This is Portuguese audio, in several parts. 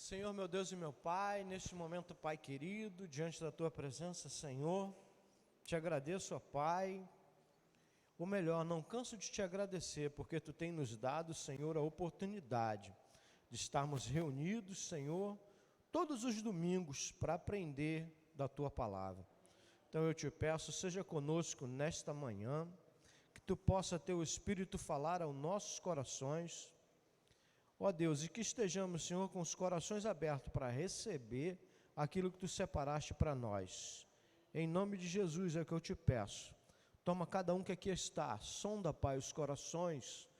Senhor, meu Deus e meu Pai, neste momento, Pai querido, diante da Tua presença, Senhor, te agradeço, ó Pai, ou melhor, não canso de te agradecer, porque Tu tem nos dado, Senhor, a oportunidade de estarmos reunidos, Senhor, todos os domingos para aprender da Tua palavra. Então eu te peço, seja conosco nesta manhã, que Tu possa ter o Espírito falar aos nossos corações, ó Deus, e que estejamos, Senhor, com os corações abertos para receber aquilo que Tu separaste para nós. Em nome de Jesus é o que eu te peço. Toma cada um que aqui está, sonda, Pai, os corações.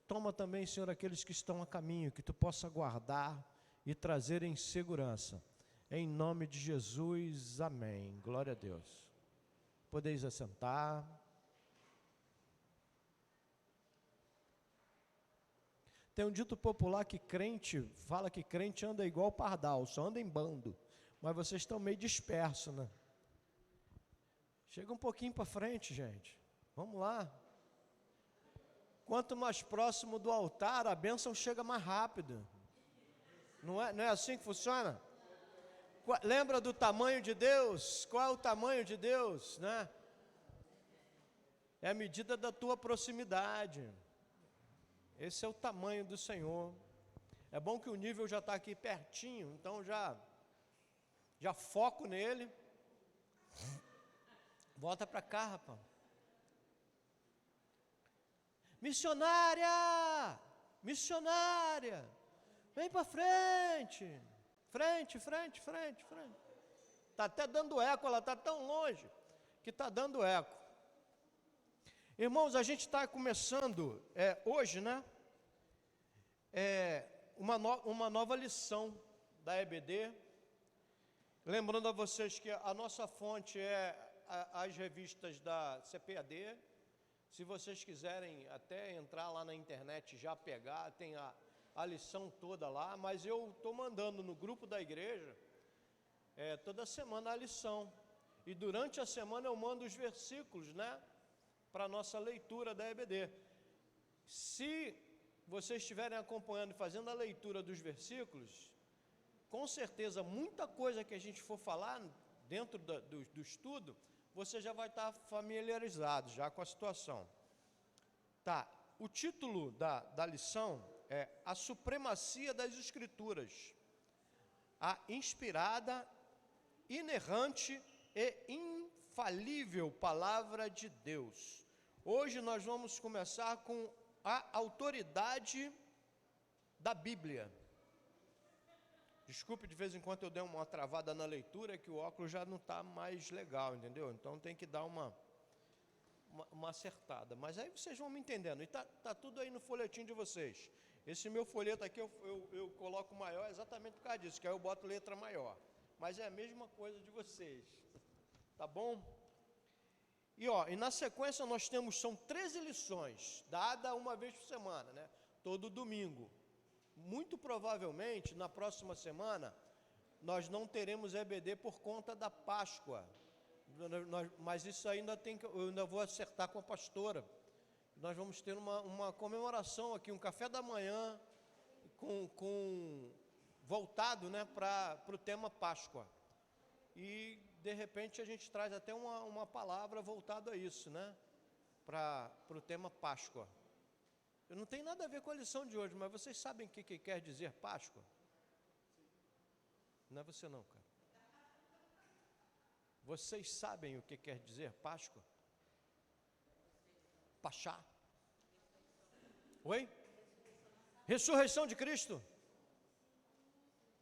Toma também, Senhor, aqueles que estão a caminho, que Tu possa guardar e trazer em segurança. Em nome de Jesus, amém. Glória a Deus. Podeis assentar. Tem um dito popular que crente, fala que crente anda igual pardal, só anda em bando. Mas vocês estão meio dispersos, né? Chega um pouquinho para frente, gente. Vamos lá. Quanto mais próximo do altar, a bênção chega mais rápido. Não é assim que funciona? Lembra do tamanho de Deus? Qual é o tamanho de Deus, né? É a medida da tua proximidade. Esse é o tamanho do Senhor. É bom que o nível já está aqui pertinho, então já foco nele. Volta para cá, rapaz. Missionária! Missionária! Vem para frente! Frente. Está até dando eco, ela está tão longe que está dando eco. Irmãos, a gente está começando hoje, né? Uma nova lição da EBD. Lembrando a vocês que a nossa fonte é as revistas da CPAD. Se vocês quiserem até entrar lá na internet, já pegar, tem a lição toda lá. Mas eu estou mandando no grupo da igreja toda semana a lição. E durante a semana eu mando os versículos, né? Para a nossa leitura da EBD. Se vocês estiverem acompanhando e fazendo a leitura dos versículos, com certeza muita coisa que a gente for falar dentro do estudo, você já vai estar familiarizado já com a situação. Tá, o título da lição é A Supremacia das Escrituras, a inspirada, inerrante e infalível Palavra de Deus. Hoje nós vamos começar com a autoridade da Bíblia. Desculpe, de vez em quando eu dei uma travada na leitura, que o óculos já não está mais legal, entendeu? Então tem que dar uma acertada. Mas aí vocês vão me entendendo. E tá tudo aí no folhetim de vocês. Esse meu folheto aqui eu coloco maior exatamente por causa disso, que aí eu boto letra maior. Mas é a mesma coisa de vocês. Tá bom? E na sequência nós são 13 lições, dadas uma vez por semana, né? Todo domingo. Muito provavelmente, na próxima semana, nós não teremos EBD por conta da Páscoa. Mas isso eu ainda vou acertar com a pastora. Nós vamos ter uma comemoração aqui, um café da manhã, voltado, né, para o tema Páscoa. E de repente a gente traz até uma palavra voltada a isso, né? Para o tema Páscoa. Eu não tenho nada a ver com a lição de hoje, mas vocês sabem o que quer dizer Páscoa? Não é você não, cara. Vocês sabem o que quer dizer Páscoa? Pachá. Oi? Ressurreição de Cristo.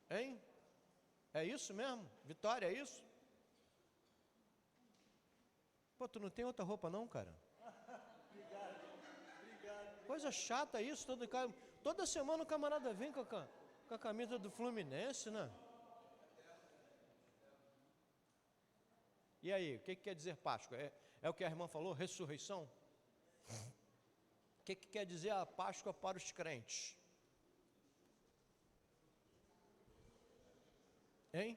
Hein? É isso mesmo? Vitória, é isso? Pô, tu não tem outra roupa não, cara? Obrigado. Coisa chata isso, toda semana o camarada vem com a camisa do Fluminense, né? E aí, o que quer dizer Páscoa? É o que a irmã falou, ressurreição? O que quer dizer a Páscoa para os crentes? Hein?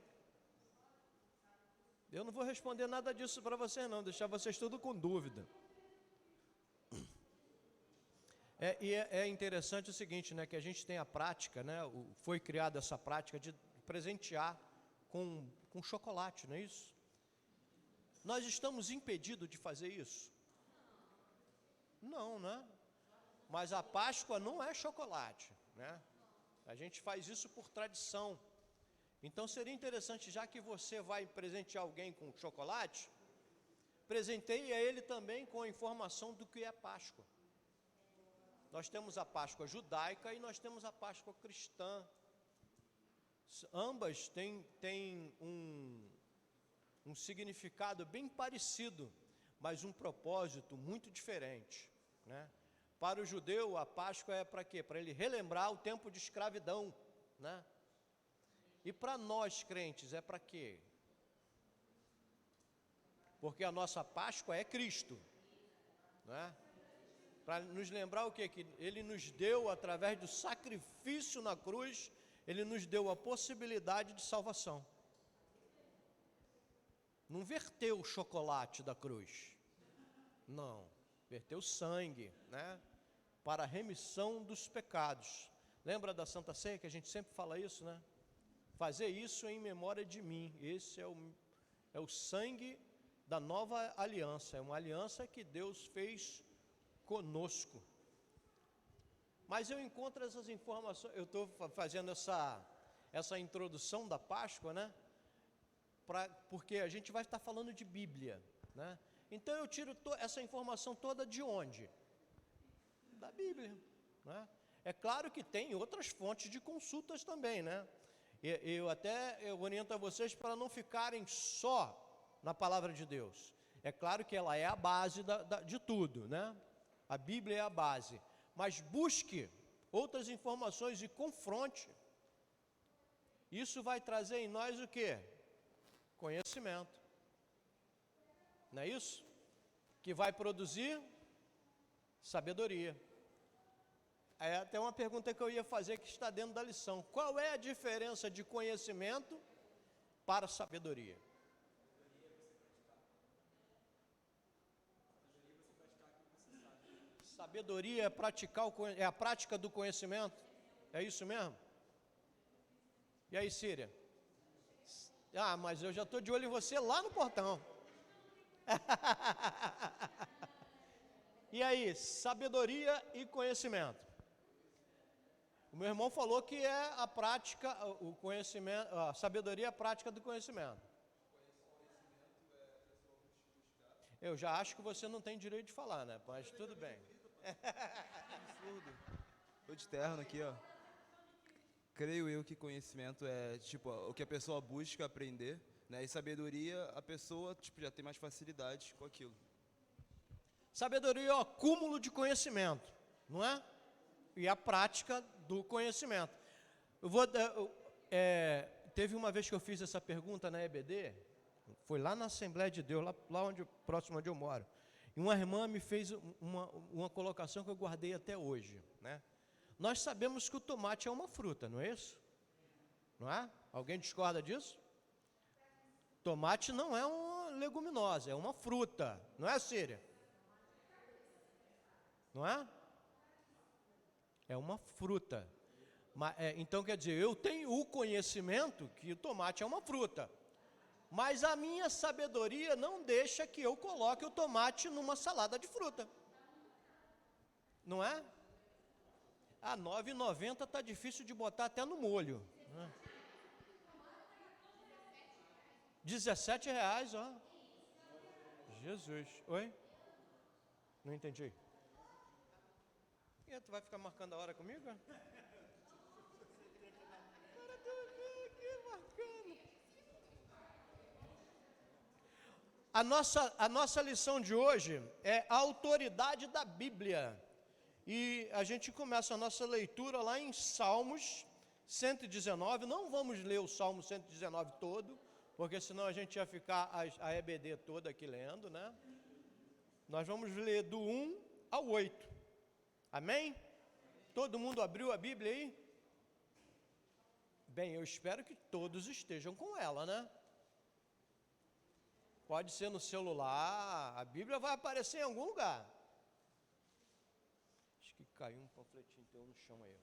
Eu não vou responder nada disso para vocês não, deixar vocês tudo com dúvida. É interessante o seguinte, né, que a gente tem a prática, né, foi criada essa prática de presentear com chocolate, não é isso? Nós estamos impedidos de fazer isso? Não, né? Mas a Páscoa não é chocolate, né? A gente faz isso por tradição. Então seria interessante, já que você vai presentear alguém com chocolate, presenteie a ele também com a informação do que é Páscoa. Nós temos a Páscoa judaica e nós temos a Páscoa cristã. Ambas têm um significado bem parecido, mas um propósito muito diferente, né? Para o judeu, a Páscoa é para quê? Para ele relembrar o tempo de escravidão, né? E para nós crentes é para quê? Porque a nossa Páscoa é Cristo, né? Para nos lembrar o quê? Que Ele nos deu, através do sacrifício na cruz, Ele nos deu a possibilidade de salvação. Não verteu o chocolate da cruz, não, verteu sangue, né? Para a remissão dos pecados. Lembra da Santa Ceia, que a gente sempre fala isso, né? Fazer isso em memória de mim. Esse é o sangue da nova aliança, é uma aliança que Deus fez conosco. Mas eu encontro essas informações, eu estou fazendo essa introdução da Páscoa, né? Porque a gente vai estar falando de Bíblia, né? Então eu tiro essa informação toda de onde? Da Bíblia, né? É claro que tem outras fontes de consultas também, né? Eu oriento a vocês para não ficarem só na palavra de Deus. É claro que ela é a base de tudo, né? A Bíblia é a base, mas busque outras informações e confronte. Isso vai trazer em nós o quê? Conhecimento. Não é isso? Que vai produzir sabedoria. É até uma pergunta que eu ia fazer que está dentro da lição. Qual é a diferença de conhecimento para sabedoria? Sabedoria é praticar é a prática do conhecimento? É isso mesmo? E aí, Síria? Ah, mas eu já estou de olho em você lá no portão. E aí, sabedoria e conhecimento? O meu irmão falou que é a prática, o conhecimento, a sabedoria é a prática do conhecimento. Eu já acho que você não tem direito de falar, né? Mas tudo bem. Absurdo. Tô de terno aqui, ó. Creio eu que conhecimento é, tipo, o que a pessoa busca aprender, né? E sabedoria, a pessoa, tipo, já tem mais facilidade com aquilo. Sabedoria é o acúmulo de conhecimento, não é? E a prática do conhecimento. Teve uma vez que eu fiz essa pergunta na EBD, foi lá na Assembleia de Deus, lá próximo onde eu moro. E uma irmã me fez uma colocação que eu guardei até hoje, né? Nós sabemos que o tomate é uma fruta, não é isso? Não é? Alguém discorda disso? Tomate não é uma leguminosa, é uma fruta, não é, Síria? Não é? É uma fruta. Então, quer dizer, eu tenho o conhecimento que o tomate é uma fruta, mas a minha sabedoria não deixa que eu coloque o tomate numa salada de fruta. Não é? A R$ 9,90 está difícil de botar até no molho. Né? R$ 17, ó. Jesus. Oi? Não entendi. E tu vai ficar marcando a hora comigo? A nossa lição de hoje é a autoridade da Bíblia. E a gente começa a nossa leitura lá em Salmos 119. Não vamos ler o Salmo 119 todo, porque senão a gente ia ficar a EBD toda aqui lendo, né? Nós vamos ler do 1 ao 8. Amém? Todo mundo abriu a Bíblia aí? Bem, eu espero que todos estejam com ela, né? Pode ser no celular, a Bíblia vai aparecer em algum lugar. Acho que caiu um panfletinho teu no chão aí.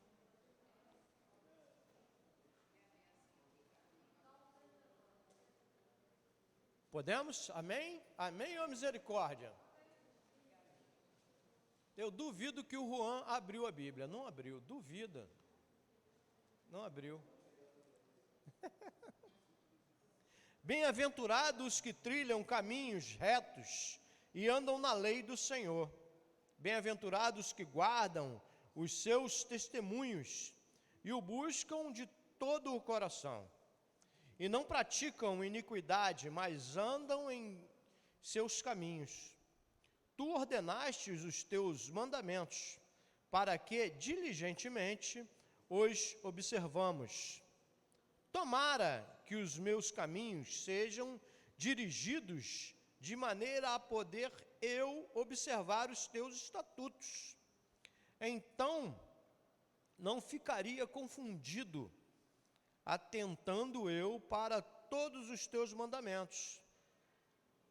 Podemos? Amém? Amém ou misericórdia? Eu duvido que o Juan abriu a Bíblia. Não abriu, duvida. Não abriu. Bem-aventurados que trilham caminhos retos e andam na lei do Senhor. Bem-aventurados que guardam os seus testemunhos e o buscam de todo o coração. E não praticam iniquidade, mas andam em seus caminhos. Tu ordenaste os teus mandamentos, para que diligentemente os observamos. Tomara que os meus caminhos sejam dirigidos de maneira a poder eu observar os teus estatutos. Então, não ficaria confundido, atentando eu para todos os teus mandamentos.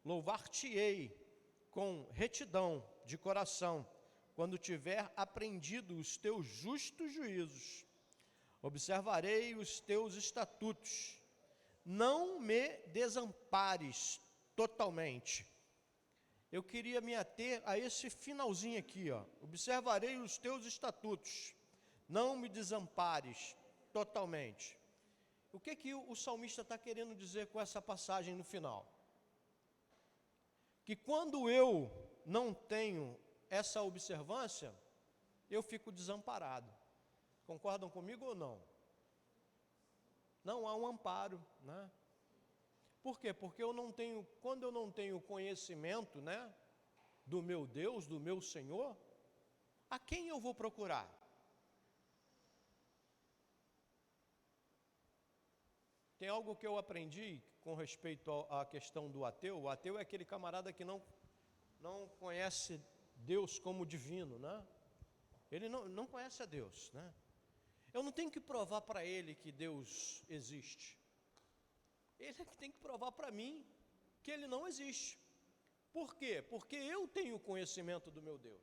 Louvar-te-ei com retidão de coração, quando tiver aprendido os teus justos juízos. Observarei os teus estatutos. Não me desampares totalmente. Eu queria me ater a esse finalzinho aqui, ó. Observarei os teus estatutos. Não me desampares totalmente. O que o salmista está querendo dizer com essa passagem no final? Que quando eu não tenho essa observância, eu fico desamparado. Concordam comigo ou não? Não há um amparo, né? Por quê? Porque quando eu não tenho conhecimento, né, do meu Deus, do meu Senhor, a quem eu vou procurar? Tem algo que eu aprendi com respeito à questão do ateu. O ateu é aquele camarada que não conhece Deus como divino, né? Ele não conhece a Deus, né? Eu não tenho que provar para ele que Deus existe. Ele é que tem que provar para mim que ele não existe. Por quê? Porque eu tenho conhecimento do meu Deus.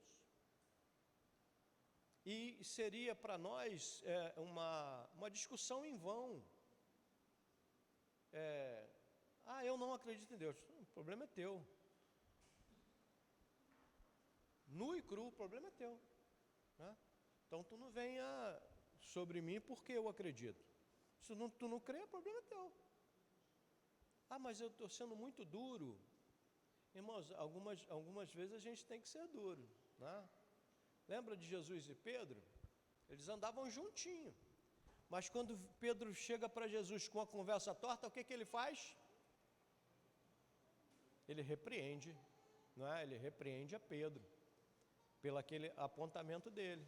E seria para nós uma discussão em vão. Eu não acredito em Deus. O problema é teu. Nu e cru, o problema é teu, né? Então tu não venha sobre mim porque eu acredito. Se tu não crê, o problema é teu. Mas eu estou sendo muito duro. Irmãos, algumas vezes a gente tem que ser duro, né? Lembra de Jesus e Pedro? Eles andavam juntinho. Mas quando Pedro chega para Jesus com a conversa torta, o que ele faz? Ele repreende, não é? Ele repreende a Pedro, pelo aquele apontamento dele.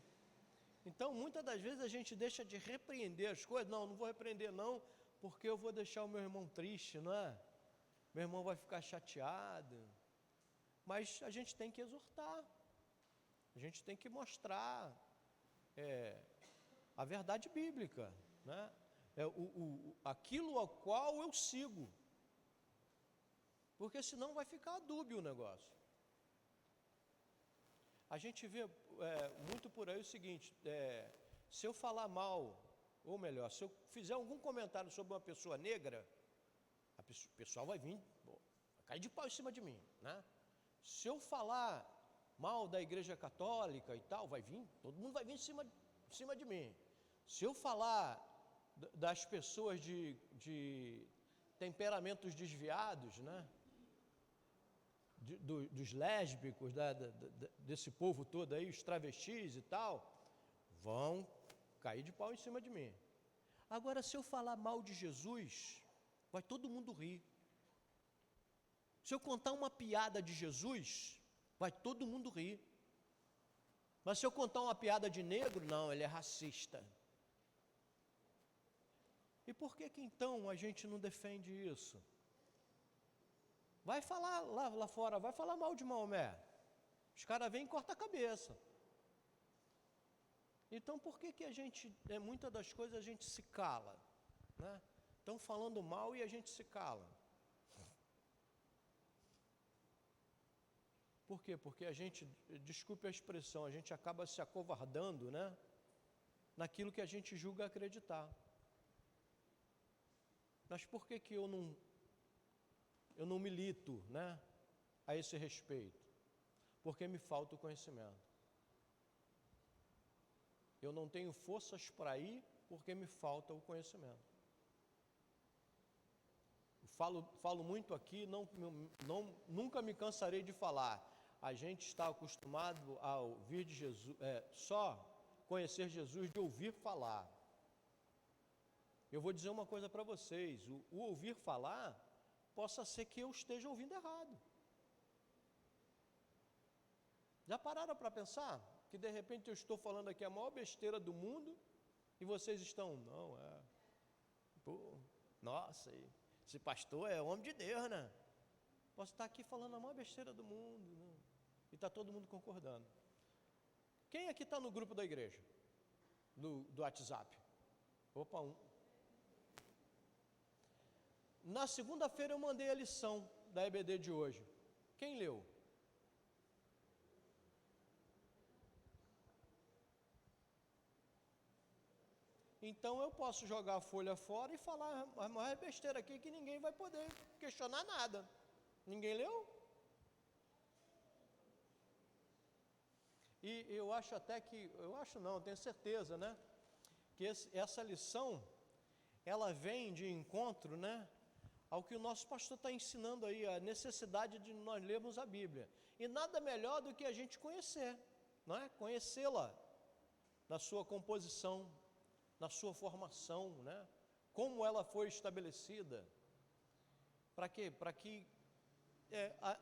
Então, muitas das vezes a gente deixa de repreender as coisas. Não vou repreender não, porque eu vou deixar o meu irmão triste, não é? Meu irmão vai ficar chateado. Mas a gente tem que exortar, a gente tem que mostrar a verdade bíblica, né? Aquilo ao qual eu sigo, porque senão vai ficar dúbio o negócio. A gente vê muito por aí o seguinte, se eu falar mal, ou melhor, se eu fizer algum comentário sobre uma pessoa negra, o pessoal vai vir, vai cair de pau em cima de mim, né? Se eu falar mal da igreja católica e tal, todo mundo vai vir em cima de mim. Se eu falar das pessoas de temperamentos desviados, né? Dos lésbicos, desse povo todo aí, os travestis e tal, vão cair de pau em cima de mim. Agora, se eu falar mal de Jesus, vai todo mundo rir. Se eu contar uma piada de Jesus, vai todo mundo rir. Mas se eu contar uma piada de negro, não, ele é racista. E por que então a gente não defende isso? Vai falar lá fora, vai falar mal de Maomé. Os caras vêm e cortam a cabeça. Então por que a gente, muitas das coisas a gente se cala, né? Estão falando mal e a gente se cala. Por quê? Porque a gente, desculpe a expressão, a gente acaba se acovardando, né, naquilo que a gente julga acreditar. Mas por que que eu não milito, né, a esse respeito? Porque me falta o conhecimento. Eu não tenho forças para ir porque me falta o conhecimento. Falo muito aqui, nunca me cansarei de falar. A gente está acostumado a ouvir de Jesus, só conhecer Jesus de ouvir falar. Eu vou dizer uma coisa para vocês, o ouvir falar, possa ser que eu esteja ouvindo errado. Já pararam para pensar que de repente eu estou falando aqui a maior besteira do mundo e vocês estão, nossa, esse pastor é homem de Deus, né? Posso estar aqui falando a maior besteira do mundo, né? E está todo mundo concordando. Quem aqui está no grupo da igreja? Do WhatsApp? Opa, um. Na segunda-feira eu mandei a lição da EBD de hoje. Quem leu? Então eu posso jogar a folha fora e falar a maior besteira aqui que ninguém vai poder questionar nada. Ninguém leu? E eu acho até que, tenho certeza, né, que essa lição, ela vem de encontro, né, ao que o nosso pastor está ensinando aí, a necessidade de nós lermos a Bíblia. E nada melhor do que a gente conhecer, não é? Conhecê-la na sua composição, na sua formação, né? Como ela foi estabelecida. Para quê? Para que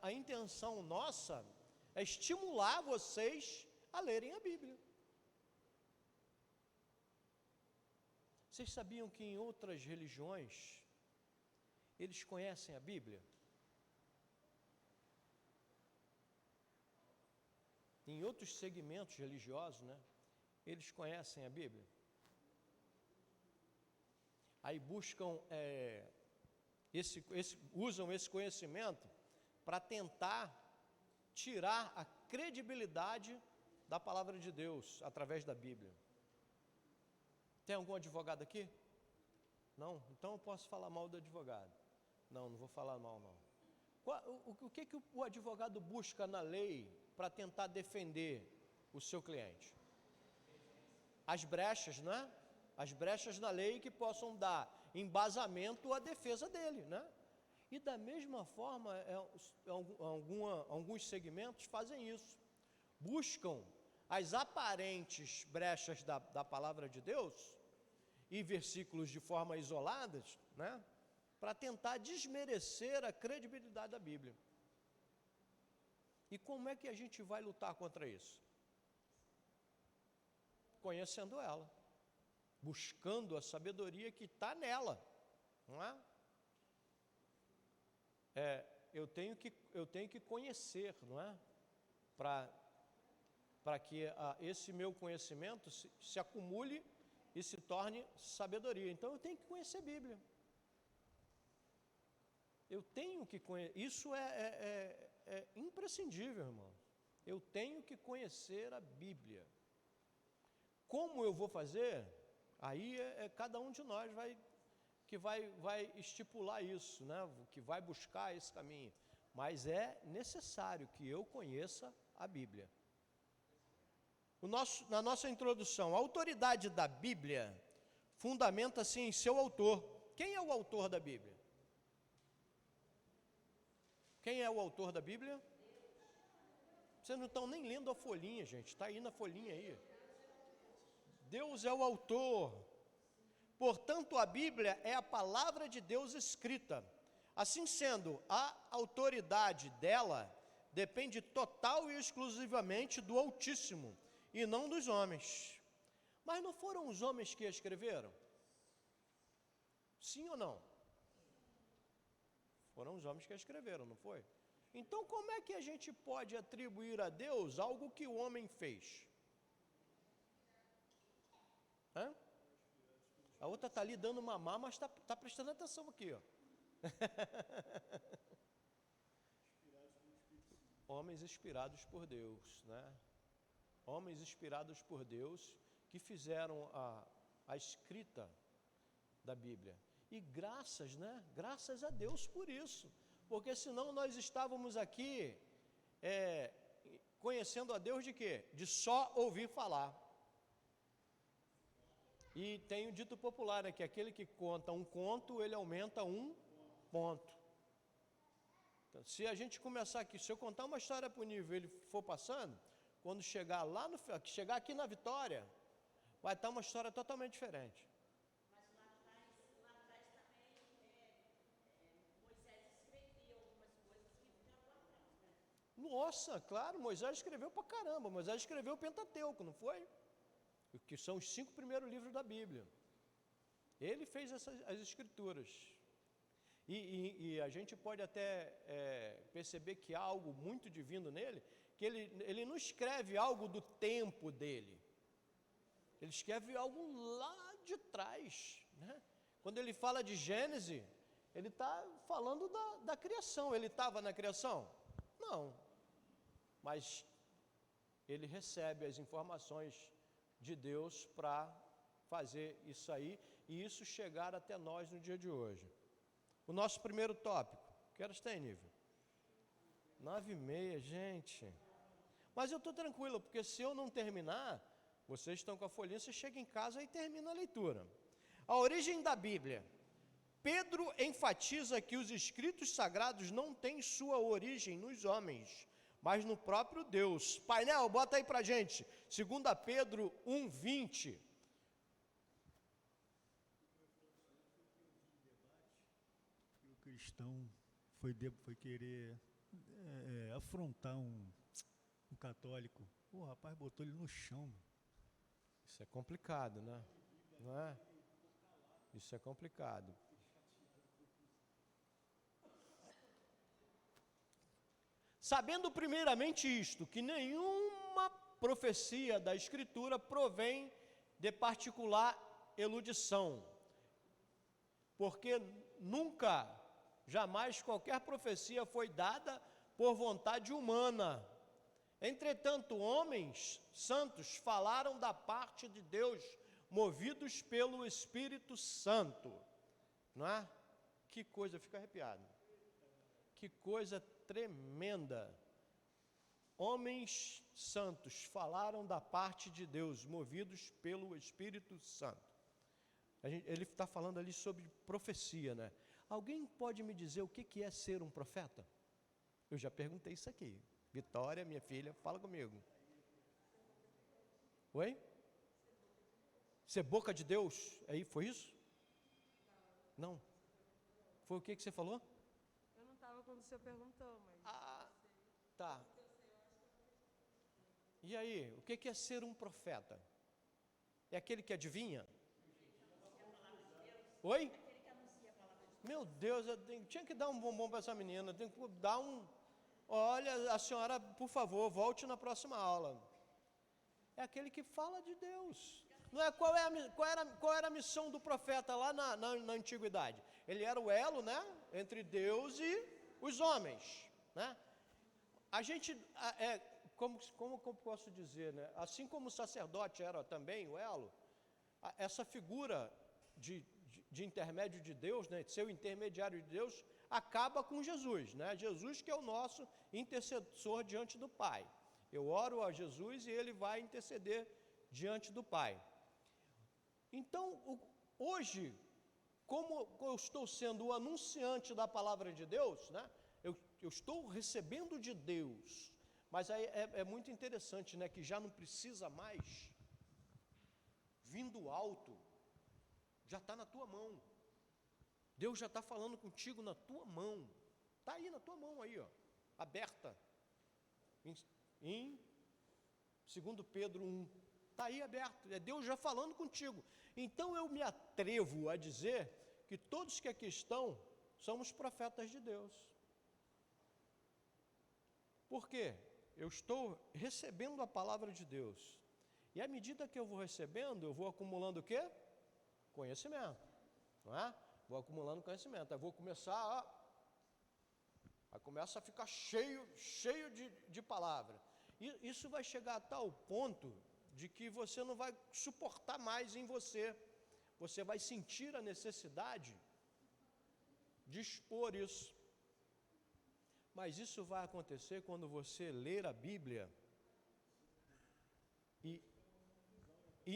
a intenção nossa é estimular vocês a lerem a Bíblia. Vocês sabiam que em outras religiões eles conhecem a Bíblia? Em outros segmentos religiosos, né? Eles conhecem a Bíblia. Aí buscam, usam esse conhecimento para tentar tirar a credibilidade da palavra de Deus através da Bíblia. Tem algum advogado aqui? Não? Então eu posso falar mal do advogado. Não vou falar mal, não. O que o advogado busca na lei para tentar defender o seu cliente? As brechas, não é? As brechas na lei que possam dar embasamento à defesa dele, né? E da mesma forma, alguns segmentos fazem isso. Buscam as aparentes brechas da palavra de Deus e versículos de forma isoladas, né? Para tentar desmerecer a credibilidade da Bíblia. E como é que a gente vai lutar contra isso? Conhecendo ela, buscando a sabedoria que está nela, não é? Eu tenho que conhecer, não é? Para que esse meu conhecimento se acumule e se torne sabedoria. Então eu tenho que conhecer a Bíblia. Eu tenho que conhecer, isso é imprescindível, irmão. Eu tenho que conhecer a Bíblia. Como eu vou fazer? Aí cada um de nós vai estipular isso, né? Que vai buscar esse caminho. Mas é necessário que eu conheça a Bíblia. Na nossa introdução, a autoridade da Bíblia fundamenta-se em seu autor. Quem é o autor da Bíblia? Quem é o autor da Bíblia? Vocês não estão nem lendo a folhinha, gente. Está aí na folhinha aí. Deus é o autor. Portanto, a Bíblia é a palavra de Deus escrita. Assim sendo, a autoridade dela depende total e exclusivamente do Altíssimo e não dos homens. Mas não foram os homens que a escreveram? Sim ou não? Foram os homens que a escreveram, não foi? Então, como é que a gente pode atribuir a Deus algo que o homem fez? Hã? A outra está ali dando mamar, mas está prestando atenção aqui, ó. homens inspirados por Deus, né? Homens inspirados por Deus que fizeram a escrita da Bíblia. E graças, né? Graças a Deus por isso, porque senão nós estávamos aqui conhecendo a Deus de quê? De só ouvir falar. E tem o dito popular, né, que aquele que conta um conto, ele aumenta um ponto. Então, se a gente começar aqui, se eu contar uma história para o nível, ele for passando, quando chegar lá chegar aqui na Vitória, vai estar uma história totalmente diferente. Mas lá atrás também Moisés escrevia algumas coisas que ficaram lá atrás, né? Nossa, claro, Moisés escreveu pra caramba. Moisés escreveu o Pentateuco, não foi? Que são os 5 primeiros livros da Bíblia. Ele fez as escrituras. E a gente pode até perceber que há algo muito divino nele, que ele não escreve algo do tempo dele. Ele escreve algo lá de trás, né? Quando ele fala de Gênesis, ele está falando da criação. Ele estava na criação? Não. Mas ele recebe as informações de Deus para fazer isso aí, e isso chegar até nós no dia de hoje. O nosso primeiro tópico, que horas tem, nível? 9h30, gente. Mas eu estou tranquilo, porque se eu não terminar, vocês estão com a folhinha, você chega em casa e termina a leitura. A origem da Bíblia. Pedro enfatiza que os escritos sagrados não têm sua origem nos homens, mas no próprio Deus. Painel, bota aí pra gente. 2 Pedro 1:20. O cristão foi querer afrontar um católico. O rapaz botou ele no chão. Isso é complicado, né? Não é? Isso é complicado. Sabendo primeiramente isto, que nenhuma profecia da Escritura provém de particular eludição, porque nunca, jamais qualquer profecia foi dada por vontade humana. Entretanto, homens santos falaram da parte de Deus, movidos pelo Espírito Santo. Não é? Que coisa, fica arrepiado. Que coisa tremenda. Homens santos falaram da parte de Deus, movidos pelo Espírito Santo. Ele está falando ali sobre profecia, né? Alguém pode me dizer o que é ser um profeta? Eu já perguntei isso aqui. Vitória, minha filha, fala comigo. Oi? Ser boca de Deus? Aí, foi isso? Não. Foi o que você falou? Eu não estava quando o senhor perguntou, mas... Ah, tá. E aí, o que é ser um profeta? É aquele que adivinha? Oi? Meu Deus, tinha que dar um bombom para essa menina, tem que dar um... Olha, a senhora, por favor, volte na próxima aula. É aquele que fala de Deus. Não é, qual era a missão do profeta lá na antiguidade? Ele era o elo, né, entre Deus e os homens, né? A gente, como eu posso dizer, né? Assim como o sacerdote era também o elo, essa figura de intermédio de Deus, né, de ser o intermediário de Deus, acaba com Jesus, né? Jesus que é o nosso intercessor diante do Pai. Eu oro a Jesus e ele vai interceder diante do Pai. Então, hoje, como eu estou sendo o anunciante da palavra de Deus, né? Eu estou recebendo de Deus, mas aí é muito interessante, né? Que já não precisa mais vir do alto, já está na tua mão. Deus já está falando contigo na tua mão. Está aí na tua mão, aí, ó, aberta. Em 2 Pedro 1. Está aí aberto. É Deus já falando contigo. Então eu me atrevo a dizer que todos que aqui estão somos profetas de Deus. Por quê? Eu estou recebendo a palavra de Deus. E à medida que eu vou recebendo, eu vou acumulando o quê? Conhecimento. Não é? Vou acumulando conhecimento. Eu vou começar começa a ficar cheio de palavra. E isso vai chegar a tal ponto de que você não vai suportar mais em você. Você vai sentir a necessidade de expor isso. Mas isso vai acontecer quando você ler a Bíblia e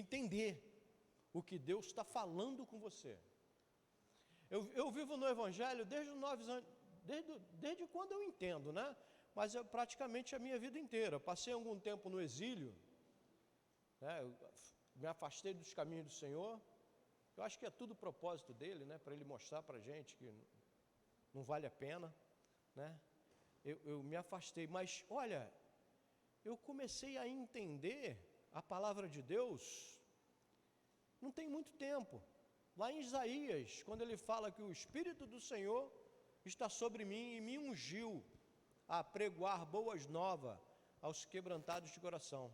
entender o que Deus está falando com você. Eu vivo no Evangelho desde os 9 anos, desde quando eu entendo, né? Mas praticamente a minha vida inteira. Eu passei algum tempo no exílio, né? Eu me afastei dos caminhos do Senhor. Eu acho que é tudo propósito dele, né? Para ele mostrar para a gente que não vale a pena, né? Eu me afastei, mas olha, eu comecei a entender a palavra de Deus não tem muito tempo. Lá em Isaías, quando ele fala que o Espírito do Senhor está sobre mim e me ungiu a pregoar boas novas aos quebrantados de coração.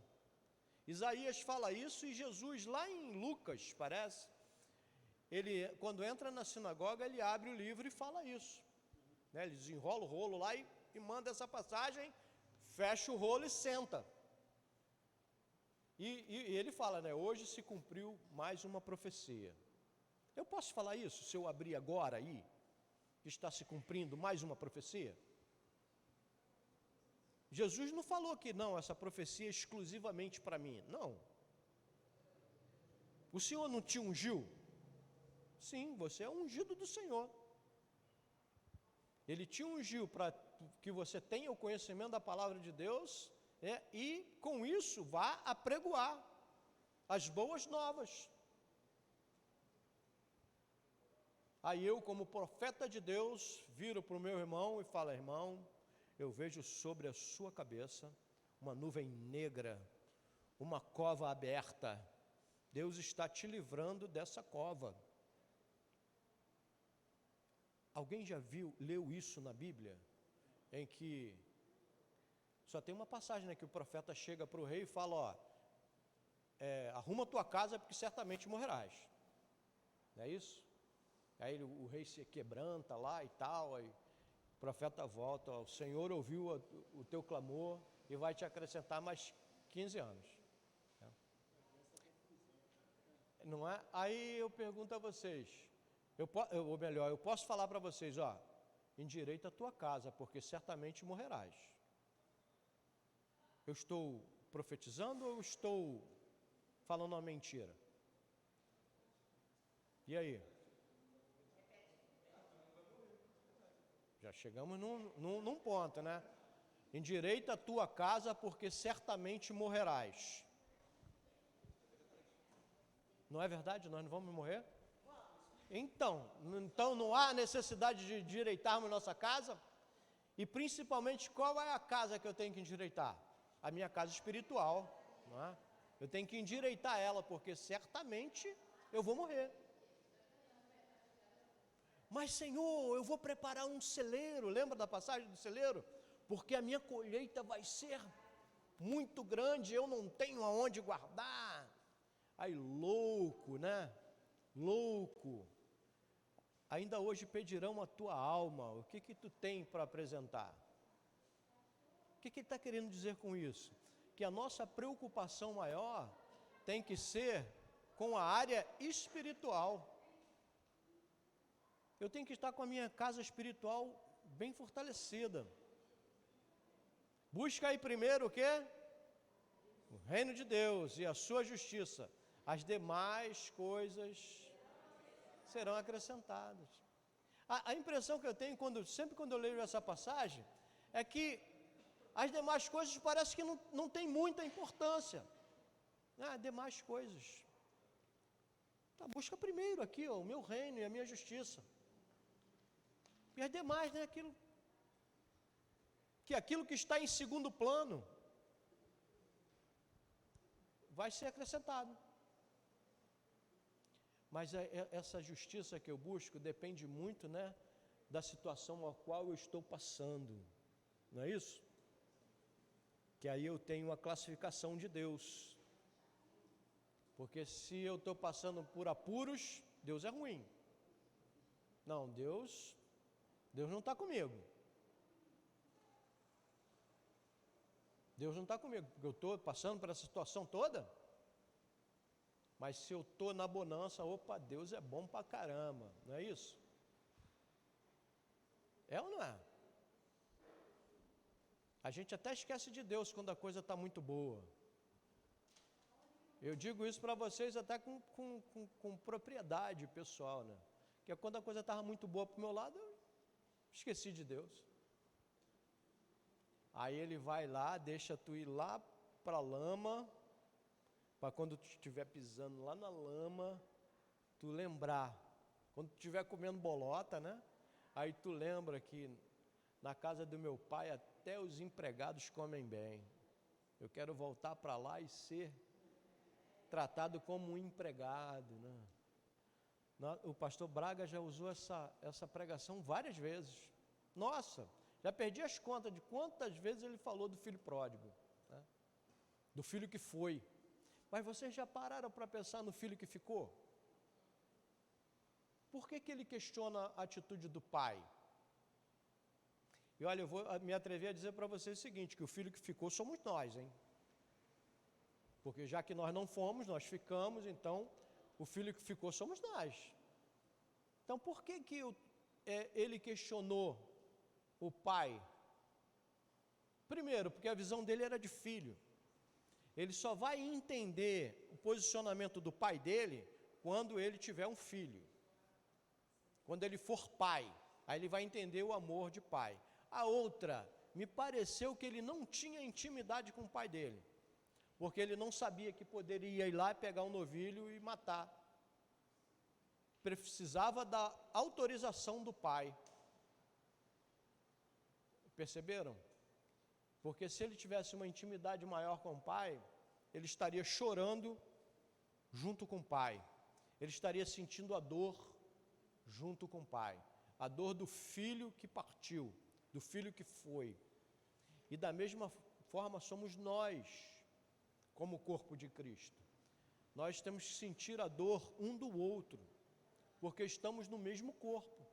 Isaías fala isso e Jesus, lá em Lucas, parece, ele, quando entra na sinagoga, ele abre o livro e fala isso, né? Ele desenrola o rolo lá e manda essa passagem, fecha o rolo e senta. E ele fala, né? Hoje se cumpriu mais uma profecia. Eu posso falar isso se eu abrir agora aí, que está se cumprindo mais uma profecia? Jesus não falou que não, essa profecia é exclusivamente para mim. Não. O Senhor não te ungiu? Sim, você é ungido do Senhor. Ele te ungiu para que você tenha o conhecimento da palavra de Deus, né, e com isso vá apregoar as boas novas. Aí eu, como profeta de Deus, viro para o meu irmão e falo: irmão, eu vejo sobre a sua cabeça uma nuvem negra, uma cova aberta. Deus está te livrando dessa cova. Alguém já leu isso na Bíblia? Em que só tem uma passagem, né, que o profeta chega para o rei e fala: ó, arruma tua casa porque certamente morrerás. Não é isso? Aí o rei se quebranta lá e tal, aí o profeta volta: ó, o Senhor ouviu o teu clamor e vai te acrescentar mais 15 anos. Não é? Aí eu pergunto a vocês, ou melhor, eu posso falar para vocês: ó, endireita a tua casa, porque certamente morrerás. Eu estou profetizando ou eu estou falando uma mentira? E aí? Já chegamos num ponto, né? Endireita a tua casa, porque certamente morrerás. Não é verdade? Nós não vamos morrer? Então não há necessidade de endireitarmos nossa casa? E principalmente, qual é a casa que eu tenho que endireitar? A minha casa espiritual, não é? Eu tenho que endireitar ela, porque certamente eu vou morrer. Mas Senhor, eu vou preparar um celeiro, lembra da passagem do celeiro? Porque a minha colheita vai ser muito grande, eu não tenho aonde guardar. Aí louco, né? Louco. Ainda hoje pedirão a tua alma. O que tu tem para apresentar? O que ele está querendo dizer com isso? Que a nossa preocupação maior tem que ser com a área espiritual. Eu tenho que estar com a minha casa espiritual bem fortalecida. Busca aí primeiro o quê? O reino de Deus e a sua justiça. As demais coisas serão acrescentadas. A impressão que eu tenho, sempre quando eu leio essa passagem, é que as demais coisas parece que não tem muita importância. Demais coisas. Tá, busca primeiro aqui, ó, o meu reino e a minha justiça. E as demais, né, aquilo que está em segundo plano vai ser acrescentado. Mas essa justiça que eu busco depende muito, né, da situação a qual eu estou passando. Não é isso? Que aí eu tenho a classificação de Deus. Porque se eu estou passando por apuros, Deus é ruim. Não, Deus não está comigo. Deus não está comigo, porque eu estou passando por essa situação toda. Mas se eu estou na bonança, opa, Deus é bom pra caramba, não é isso? É ou não é? A gente até esquece de Deus quando a coisa está muito boa. Eu digo isso para vocês até com propriedade pessoal, né? Porque quando a coisa estava muito boa para o meu lado, eu esqueci de Deus. Aí ele vai lá, deixa tu ir lá para a lama, para quando tu estiver pisando lá na lama, tu lembrar. Quando tu estiver comendo bolota, né? Aí tu lembra que na casa do meu pai até os empregados comem bem. Eu quero voltar para lá e ser tratado como um empregado, né? O pastor Braga já usou essa pregação várias vezes. Nossa, já perdi as contas de quantas vezes ele falou do filho pródigo, né? Do filho que foi. Mas vocês já pararam para pensar no filho que ficou? Por que ele questiona a atitude do pai? E olha, eu vou me atrever a dizer para vocês o seguinte, que o filho que ficou somos nós, hein? Porque já que nós não fomos, nós ficamos, então o filho que ficou somos nós. Então por que ele questionou o pai? Primeiro, porque a visão dele era de filho. Ele só vai entender o posicionamento do pai dele quando ele tiver um filho. Quando ele for pai, aí ele vai entender o amor de pai. A outra, me pareceu que ele não tinha intimidade com o pai dele, porque ele não sabia que poderia ir lá e pegar um novilho e matar. Precisava da autorização do pai. Perceberam? Porque se ele tivesse uma intimidade maior com o pai, ele estaria chorando junto com o pai. Ele estaria sentindo a dor junto com o pai. A dor do filho que partiu, do filho que foi. E da mesma forma somos nós, como corpo de Cristo. Nós temos que sentir a dor um do outro, porque estamos no mesmo corpo,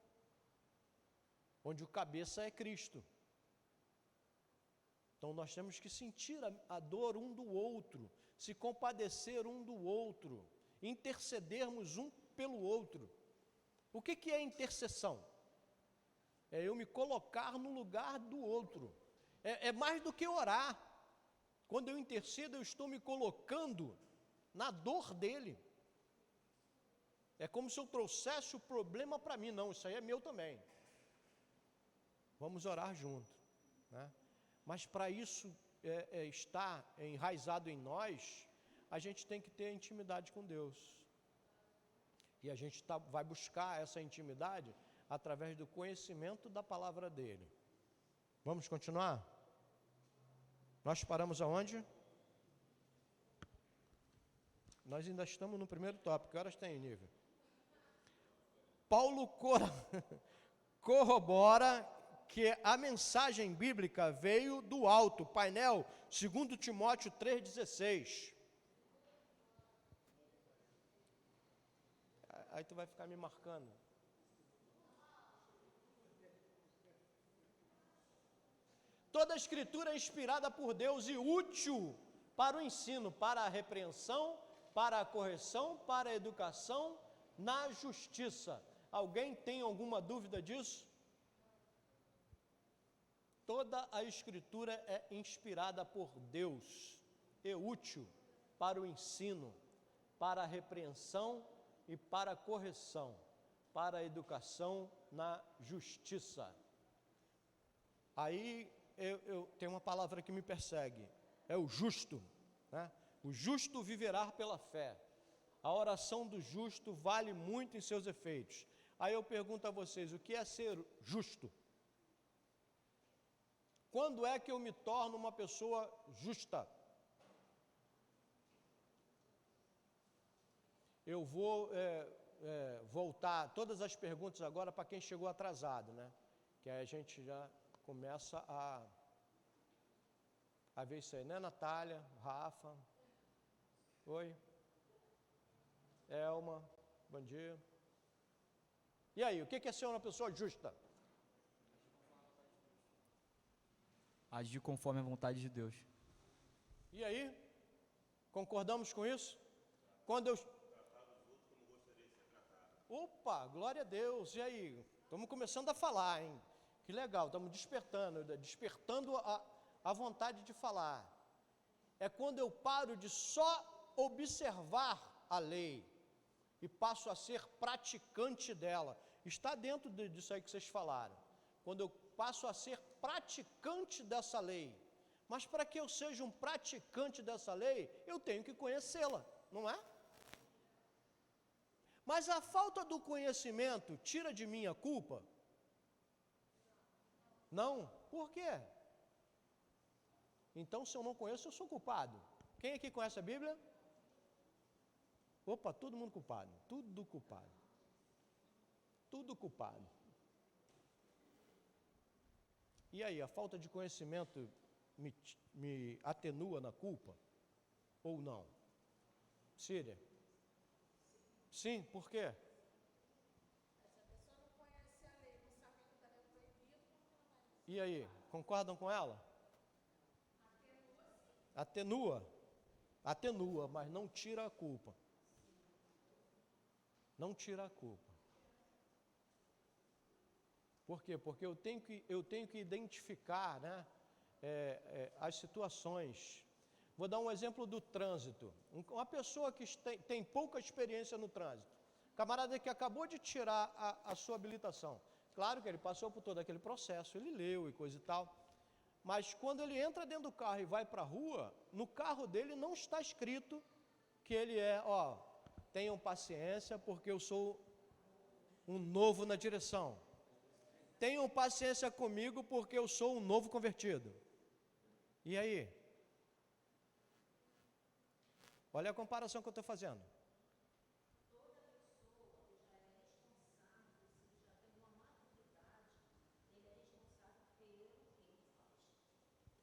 onde o cabeça é Cristo. Então nós temos que sentir a dor um do outro, se compadecer um do outro, intercedermos um pelo outro. O que é intercessão? É eu me colocar no lugar do outro. É mais do que orar. Quando eu intercedo, eu estou me colocando na dor dele. É como se eu trouxesse o problema para mim. Não, isso aí é meu também. Vamos orar junto, né? Mas para isso estar enraizado em nós, a gente tem que ter intimidade com Deus. E a gente vai buscar essa intimidade através do conhecimento da palavra dele. Vamos continuar? Nós paramos aonde? Nós ainda estamos no primeiro tópico. Que horas tem, Nível? Paulo corrobora que a mensagem bíblica veio do alto, painel 2 Timóteo 3,16. Aí tu vai ficar me marcando. Toda a escritura é inspirada por Deus e útil para o ensino, para a repreensão, para a correção, para a educação na justiça. Alguém tem alguma dúvida disso? Toda a escritura é inspirada por Deus e útil para o ensino, para a repreensão e para a correção, para a educação na justiça. Aí eu tenho uma palavra que me persegue, é o justo, né? O justo viverá pela fé. A oração do justo vale muito em seus efeitos. Aí eu pergunto a vocês, o que é ser justo? Quando é que eu me torno uma pessoa justa? Eu vou voltar todas as perguntas agora para quem chegou atrasado, né? Que aí a gente já começa a ver isso aí, né, Natália, Rafa? Oi? Elma, bom dia. E aí, o que é ser uma pessoa justa? Agir conforme a vontade de Deus. E aí? Concordamos com isso? Quando eu... Opa, glória a Deus. E aí? Estamos começando a falar, hein? Que legal, estamos despertando a vontade de falar. É quando eu paro de só observar a lei e passo a ser praticante dela. Está dentro disso aí que vocês falaram. Quando eu passo a ser praticante dessa lei. Mas para que eu seja um praticante dessa lei, eu tenho que conhecê-la, não é? Mas a falta do conhecimento tira de mim a culpa? Não. Por quê? Então, se eu não conheço, eu sou culpado. Quem aqui conhece a Bíblia? Opa, todo mundo culpado. Tudo culpado. Tudo culpado. E aí, a falta de conhecimento me atenua na culpa? Ou não? Síria? Sim, por quê? E aí, concordam com ela? Atenua. Atenua, mas não tira a culpa. Não tira a culpa. Por quê? Porque eu tenho que identificar, né, as situações. Vou dar um exemplo do trânsito. Uma pessoa que tem pouca experiência no trânsito, camarada que acabou de tirar a sua habilitação. Claro que ele passou por todo aquele processo, ele leu e coisa e tal. Mas quando ele entra dentro do carro e vai para a rua, no carro dele não está escrito que ele tenham paciência porque eu sou um novo na direção. Tenham paciência comigo porque eu sou um novo convertido. E aí? Olha a comparação que eu estou fazendo.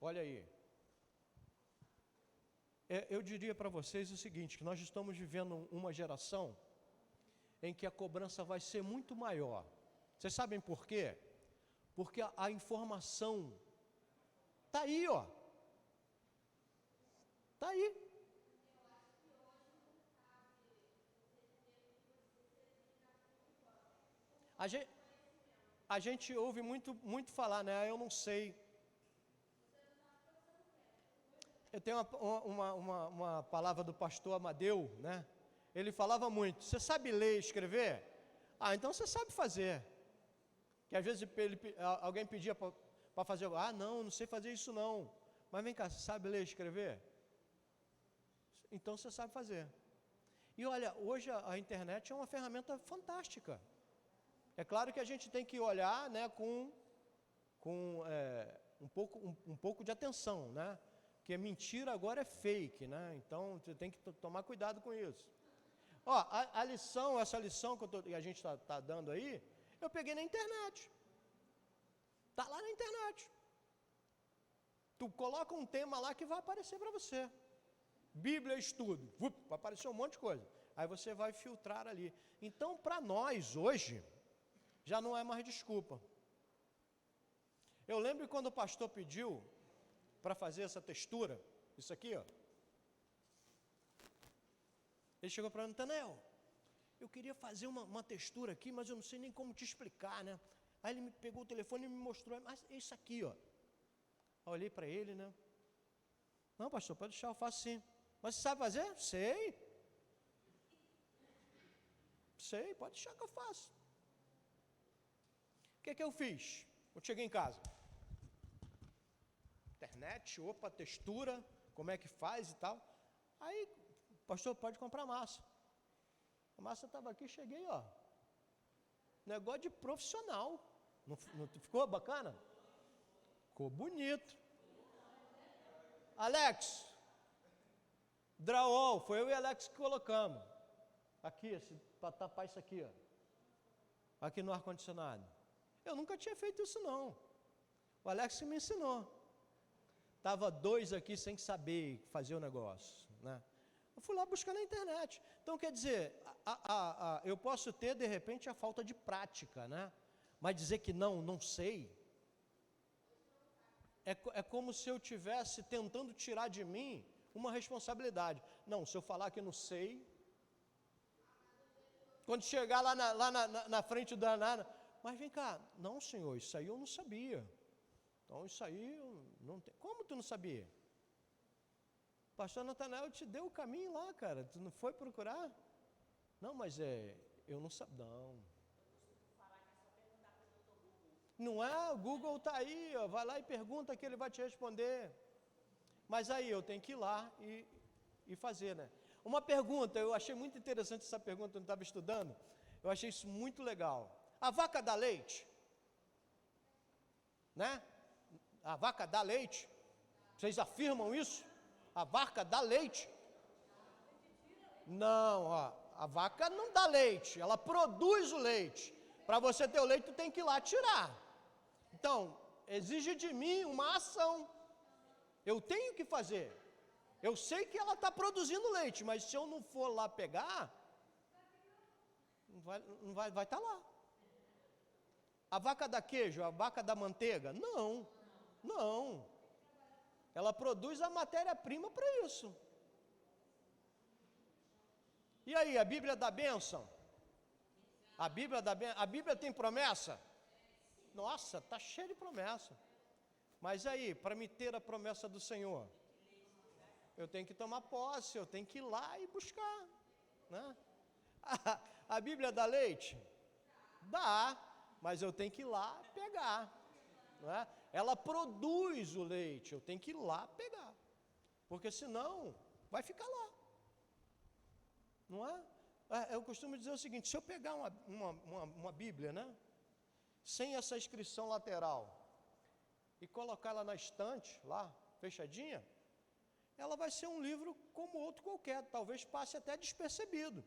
Olha aí. Eu diria para vocês o seguinte, que nós estamos vivendo uma geração em que a cobrança vai ser muito maior. Vocês sabem por quê? Porque a informação está aí, ó. Está aí. A gente ouve muito falar, né? Eu não sei. Eu tenho uma palavra do pastor Amadeu, né? Ele falava muito, você sabe ler e escrever? Ah, então você sabe fazer. Que às vezes alguém pedia para fazer, não sei fazer isso não. Mas vem cá, você sabe ler e escrever? Então você sabe fazer. E olha, hoje a internet é uma ferramenta fantástica. É claro que a gente tem que olhar, né, com um pouco de atenção, né? Porque mentira agora é fake, né? Então você tem que tomar cuidado com isso. Ó, essa lição que a gente está dando aí, eu peguei na internet. Está lá na internet. Tu coloca um tema lá que vai aparecer para você. Bíblia, estudo. Vai aparecer um monte de coisa. Aí você vai filtrar ali. Então, para nós, hoje, já não é mais desculpa. Eu lembro quando o pastor pediu para fazer essa textura, isso aqui, ó. Ele chegou para mim, Nathanael, eu queria fazer uma textura aqui, mas eu não sei nem como te explicar, né? Aí ele me pegou o telefone e me mostrou, mas isso aqui, ó. Eu olhei para ele, né? Não, pastor, pode deixar, eu faço sim. Mas você sabe fazer? Sei. Sei, pode deixar que eu faço. O que eu fiz? Eu cheguei em casa. Internet, textura, como é que faz e tal. Aí, pastor, pode comprar massa. A massa estava aqui, cheguei, ó. Negócio de profissional. Não ficou bacana? Ficou bonito. Alex, drywall, foi eu e Alex que colocamos. Aqui, para tapar isso aqui, ó. Aqui no ar-condicionado. Eu nunca tinha feito isso, não. O Alex me ensinou. Estava 2 aqui sem saber fazer o negócio, né? Eu fui lá buscar na internet. Então, quer dizer, eu posso ter, de repente, a falta de prática, né? Mas dizer que não sei, é como se eu estivesse tentando tirar de mim uma responsabilidade. Não, se eu falar que não sei, quando chegar lá na frente da nada, mas vem cá, não senhor, isso aí eu não sabia. Então isso aí eu não tem. Como tu não sabia? Pastor Natanael te deu o caminho lá, cara, tu não foi procurar? Não, mas eu não sabia, não. Não é, o Google está aí, ó, vai lá e pergunta que ele vai te responder. Mas aí eu tenho que ir lá e fazer, né? Uma pergunta, eu achei muito interessante essa pergunta, eu não estava estudando, eu achei isso muito legal. A vaca dá leite? Né? A vaca dá leite? Vocês afirmam isso? A vaca dá leite? Não, ó, a vaca não dá leite, ela produz o leite. Para você ter o leite, tu tem que ir lá tirar. Então, exige de mim uma ação. Eu tenho que fazer. Eu sei que ela está produzindo leite, mas se eu não for lá pegar, não vai estar lá. A vaca dá queijo, a vaca dá manteiga? Não, não. Ela produz a matéria-prima para isso. E aí, a Bíblia dá bênção? A Bíblia tem promessa? Nossa, está cheia de promessa. Mas aí, para me ter a promessa do Senhor, eu tenho que tomar posse, eu tenho que ir lá e buscar, né? A Bíblia dá leite? Dá, mas eu tenho que ir lá pegar, né? Ela produz o leite, eu tenho que ir lá pegar, porque senão vai ficar lá, não é? Eu costumo dizer o seguinte, se eu pegar uma Bíblia, né, sem essa inscrição lateral, e colocar ela na estante, lá, fechadinha, ela vai ser um livro como outro qualquer, talvez passe até despercebido.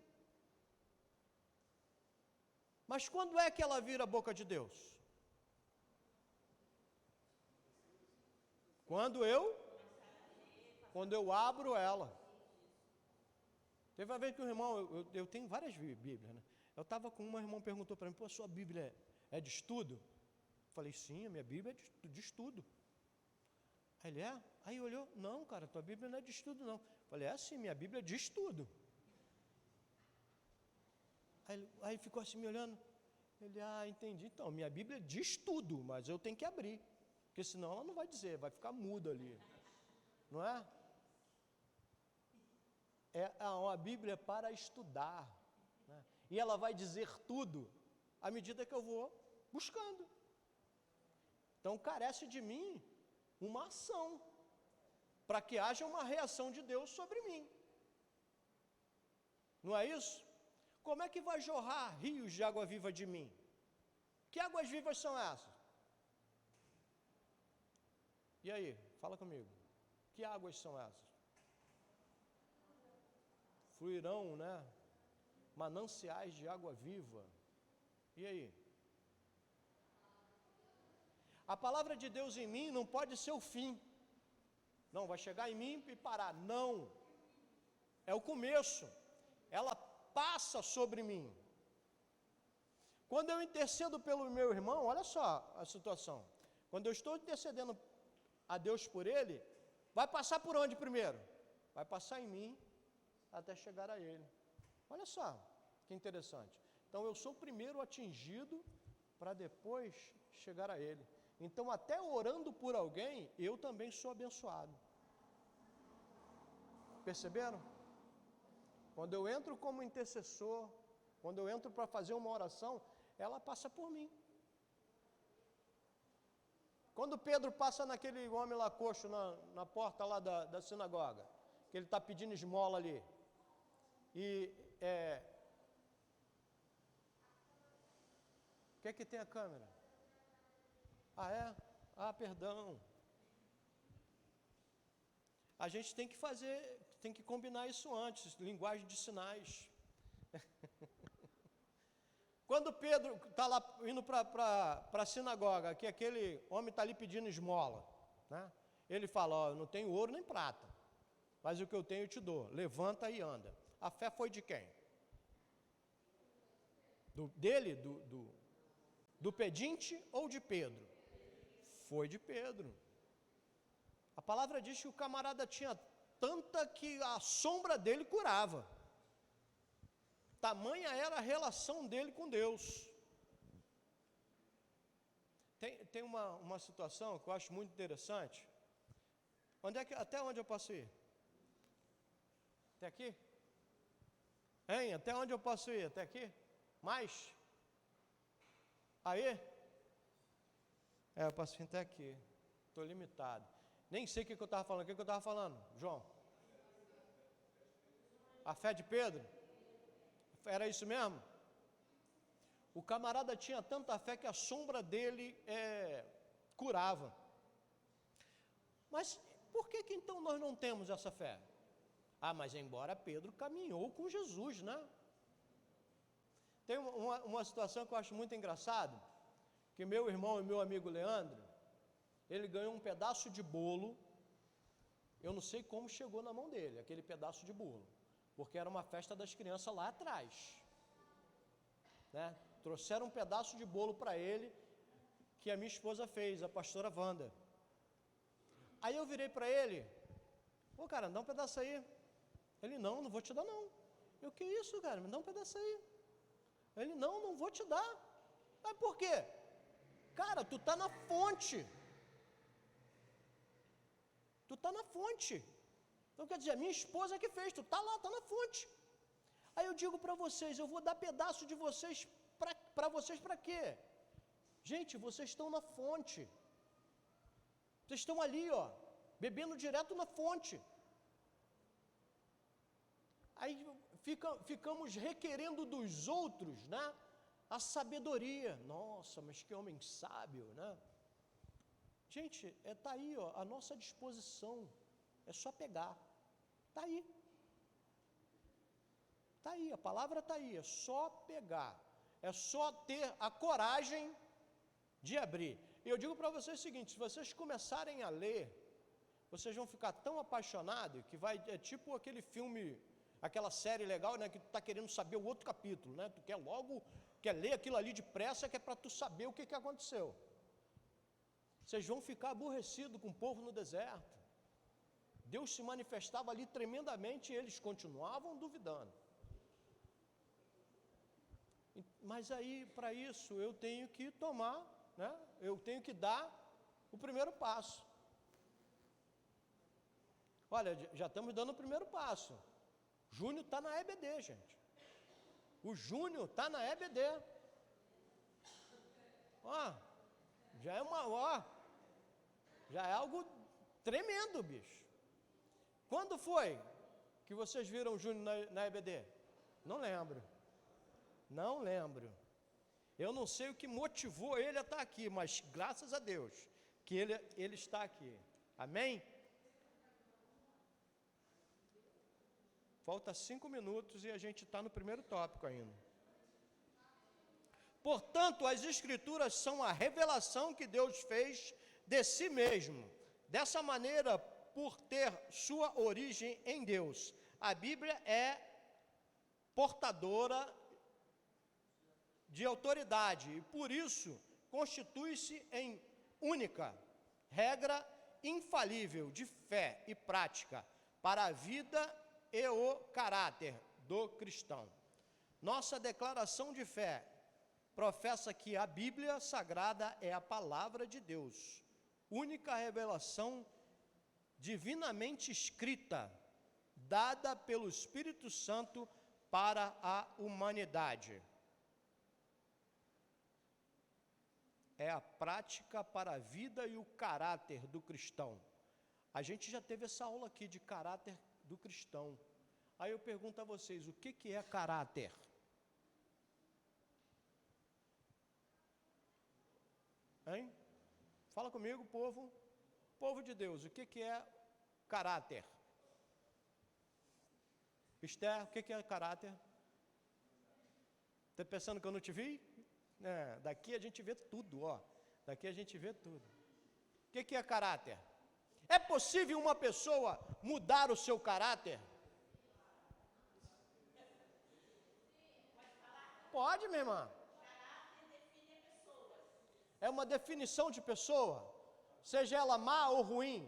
Mas quando é que ela vira a boca de Deus? Quando eu abro ela. Teve uma vez que o irmão, eu tenho várias Bíblias, né? Eu estava com uma, o irmão perguntou para mim, pô, a sua Bíblia é de estudo? Falei, sim, a minha Bíblia é de estudo. Aí ele, é? Aí olhou, não, cara, tua Bíblia não é de estudo, não. Falei, é sim, minha Bíblia é de estudo. Aí ficou assim me olhando. Ele, entendi, então, minha Bíblia é de estudo, mas eu tenho que abrir. Porque senão ela não vai dizer, vai ficar muda ali. Não é? É uma Bíblia para estudar. Né? E ela vai dizer tudo à medida que eu vou buscando. Então, carece de mim uma ação, para que haja uma reação de Deus sobre mim. Não é isso? Como é que vai jorrar rios de água viva de mim? Que águas vivas são essas? E aí, fala comigo. Que águas são essas? Fluirão, né? Mananciais de água viva. E aí? A palavra de Deus em mim não pode ser o fim. Não, vai chegar em mim e parar. Não. É o começo. Ela passa sobre mim. Quando eu intercedo pelo meu irmão, olha só a situação. Quando eu estou intercedendo a Deus por ele, vai passar por onde primeiro? Vai passar em mim até chegar a ele. Olha só, que interessante. Então eu sou o primeiro atingido para depois chegar a ele. Então até orando por alguém, eu também sou abençoado. Perceberam? Quando eu entro como intercessor, quando eu entro para fazer uma oração, ela passa por mim. Quando Pedro passa naquele homem lá coxo, na porta lá da sinagoga, que ele está pedindo esmola ali, e o que é que tem a câmera? Perdão. A gente tem que tem que combinar isso antes, linguagem de sinais. Quando Pedro está lá indo para a sinagoga, que aquele homem está ali pedindo esmola, né? Ele fala, eu não tenho ouro nem prata, mas o que eu tenho eu te dou, levanta e anda. A fé foi de quem? Do pedinte ou de Pedro? Foi de Pedro. A palavra diz que o camarada tinha tanta que a sombra dele curava. Tamanha era a relação dele com Deus. Tem uma situação que eu acho muito interessante. Até onde eu posso ir? Até aqui? Hein? Até onde eu posso ir? Até aqui? Mais? Aí? Eu posso vir até aqui. Estou limitado. Nem sei o que eu estava falando. O que eu estava falando, João? A fé de Pedro? Era isso mesmo? O camarada tinha tanta fé que a sombra dele curava. Mas por que então nós não temos essa fé? Mas embora Pedro caminhou com Jesus, né? Tem uma situação que eu acho muito engraçado, que meu irmão e meu amigo Leandro, ele ganhou um pedaço de bolo, eu não sei como chegou na mão dele, aquele pedaço de bolo, porque era uma festa das crianças lá atrás, né? Trouxeram um pedaço de bolo para ele, que a minha esposa fez, a pastora Wanda. Aí eu virei para ele, cara, me dá um pedaço aí. Ele, não vou te dar não. Eu, que isso, cara, me dá um pedaço aí. Ele, não vou te dar. Mas por quê? Cara, tu tá na fonte. Tu tá na fonte. Então quer dizer, a minha esposa que fez, tu tá lá, tá na fonte. Aí eu digo para vocês, eu vou dar pedaço de vocês para vocês para quê? Gente, vocês estão na fonte. Vocês estão ali, ó, bebendo direto na fonte. Aí ficamos requerendo dos outros, né, a sabedoria. Nossa, mas que homem sábio, né? Gente, tá aí, ó, à nossa disposição. É só pegar. Tá aí. Tá aí, a palavra tá aí, é só pegar. É só ter a coragem de abrir. E eu digo para vocês o seguinte, se vocês começarem a ler, vocês vão ficar tão apaixonados que é tipo aquele filme, aquela série legal, né, que tu está querendo saber o outro capítulo, né? Tu quer ler aquilo ali depressa, que é para tu saber o que aconteceu. Vocês vão ficar aborrecidos com o povo no deserto. Deus se manifestava ali tremendamente e eles continuavam duvidando. Mas aí, para isso, eu tenho que tomar, né? Eu tenho que dar o primeiro passo. Olha, já estamos dando o primeiro passo. Júnior está na EBD, gente. O Júnior está na EBD. Já é algo tremendo, bicho. Quando foi que vocês viram o Júnior na EBD? Não lembro. Eu não sei o que motivou ele a estar aqui, mas graças a Deus que ele está aqui. Amém? Falta 5 minutos e a gente está no primeiro tópico ainda. Portanto, as Escrituras são a revelação que Deus fez de si mesmo. Dessa maneira, por ter sua origem em Deus, a Bíblia é portadora de autoridade e, por isso, constitui-se em única regra infalível de fé e prática para a vida e o caráter do cristão. Nossa declaração de fé professa que a Bíblia Sagrada é a palavra de Deus, única revelação divinamente escrita, dada pelo Espírito Santo para a humanidade. É a prática para a vida e o caráter do cristão. A gente já teve essa aula aqui de caráter do cristão. Aí eu pergunto a vocês, o que é caráter? Hein? Fala comigo, povo. Povo de Deus, o que é caráter? Esther, o que é caráter? Está pensando que eu não te vi? Daqui a gente vê tudo, ó. Daqui a gente vê tudo. O que é caráter? É possível uma pessoa mudar o seu caráter? Pode, minha irmã. É uma definição de pessoa, seja ela má ou ruim.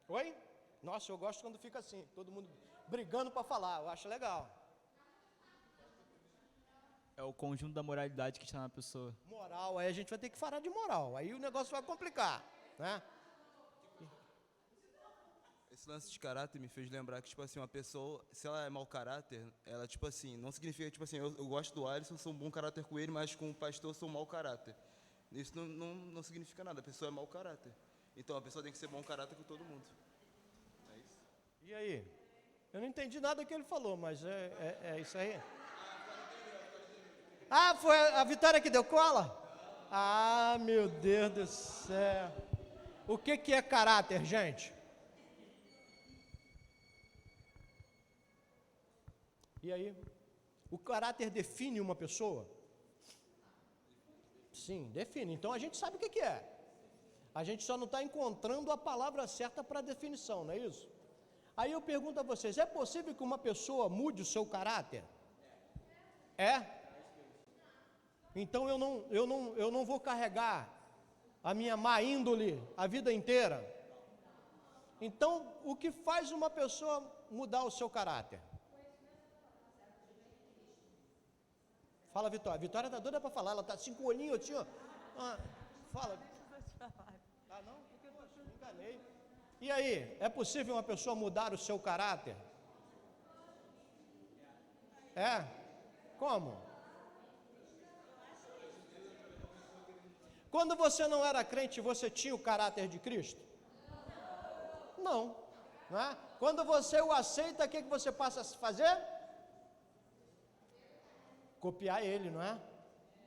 Oi? Nossa, eu gosto quando fica assim, todo mundo brigando para falar, eu acho legal. É o conjunto da moralidade que está na pessoa. Moral, aí a gente vai ter que falar de moral, aí o negócio vai complicar, né? Esse lance de caráter me fez lembrar que, tipo assim, uma pessoa, se ela é mau caráter, ela, tipo assim, não significa, tipo assim, eu gosto do Alisson, sou um bom caráter com ele, mas com o pastor sou um mau caráter. Isso não significa nada, a pessoa é mau caráter. Então a pessoa tem que ser bom caráter com todo mundo. É isso. E aí? Eu não entendi nada que ele falou, mas é isso aí. Ah, foi a Vitória que deu cola? Ah, meu Deus do céu. O que é caráter, gente? E aí? O caráter define uma pessoa? Sim, define. Então a gente sabe o que é. A gente só não está encontrando a palavra certa para a definição, não é isso? Aí eu pergunto a vocês, é possível que uma pessoa mude o seu caráter? É? Então eu não vou carregar a minha má índole a vida inteira. Então, o que faz uma pessoa mudar o seu caráter? Fala, Vitória. Vitória está doida para falar, ela está assim com o olhinho assim, ó. Ah, fala. Ah, não? Poxa, me enganei. E aí, é possível uma pessoa mudar o seu caráter? É? Como? Quando você não era crente, você tinha o caráter de Cristo? Não. Não é? Quando você o aceita, o que você passa a fazer? Copiar ele, não é?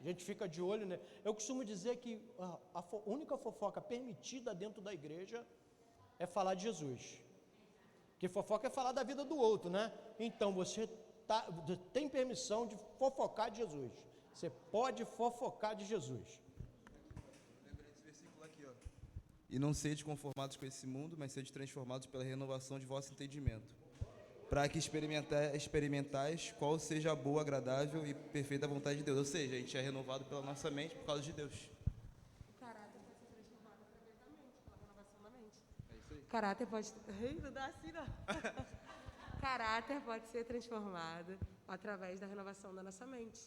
A gente fica de olho, né? Eu costumo dizer que a única fofoca permitida dentro da igreja é falar de Jesus. Porque fofoca é falar da vida do outro, né? Então você tem permissão de fofocar de Jesus. Você pode fofocar de Jesus. Lembrei desse versículo aqui, ó. E não sede conformados com esse mundo, mas sede transformados pela renovação de vosso entendimento, para que experimentais qual seja a boa, agradável e perfeita vontade de Deus. Ou seja, a gente é renovado pela nossa mente por causa de Deus. O caráter pode ser transformado através da mente, pela renovação da mente. É isso aí. Caráter pode... Não dá assim, não. Caráter pode ser transformado através da renovação da nossa mente.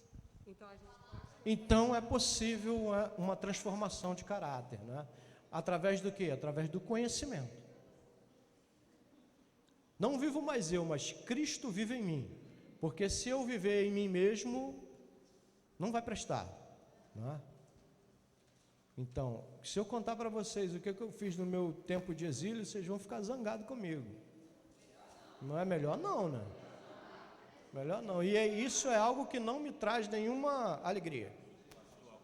Então, a gente pode... Então é possível uma transformação de caráter, né? Através do quê? Através do conhecimento. Não vivo mais eu, mas Cristo vive em mim. Porque se eu viver em mim mesmo, não vai prestar, não é? Então, se eu contar para vocês o que eu fiz no meu tempo de exílio, vocês vão ficar zangados comigo. Não é melhor não, né? Melhor não. E isso é algo que não me traz nenhuma alegria.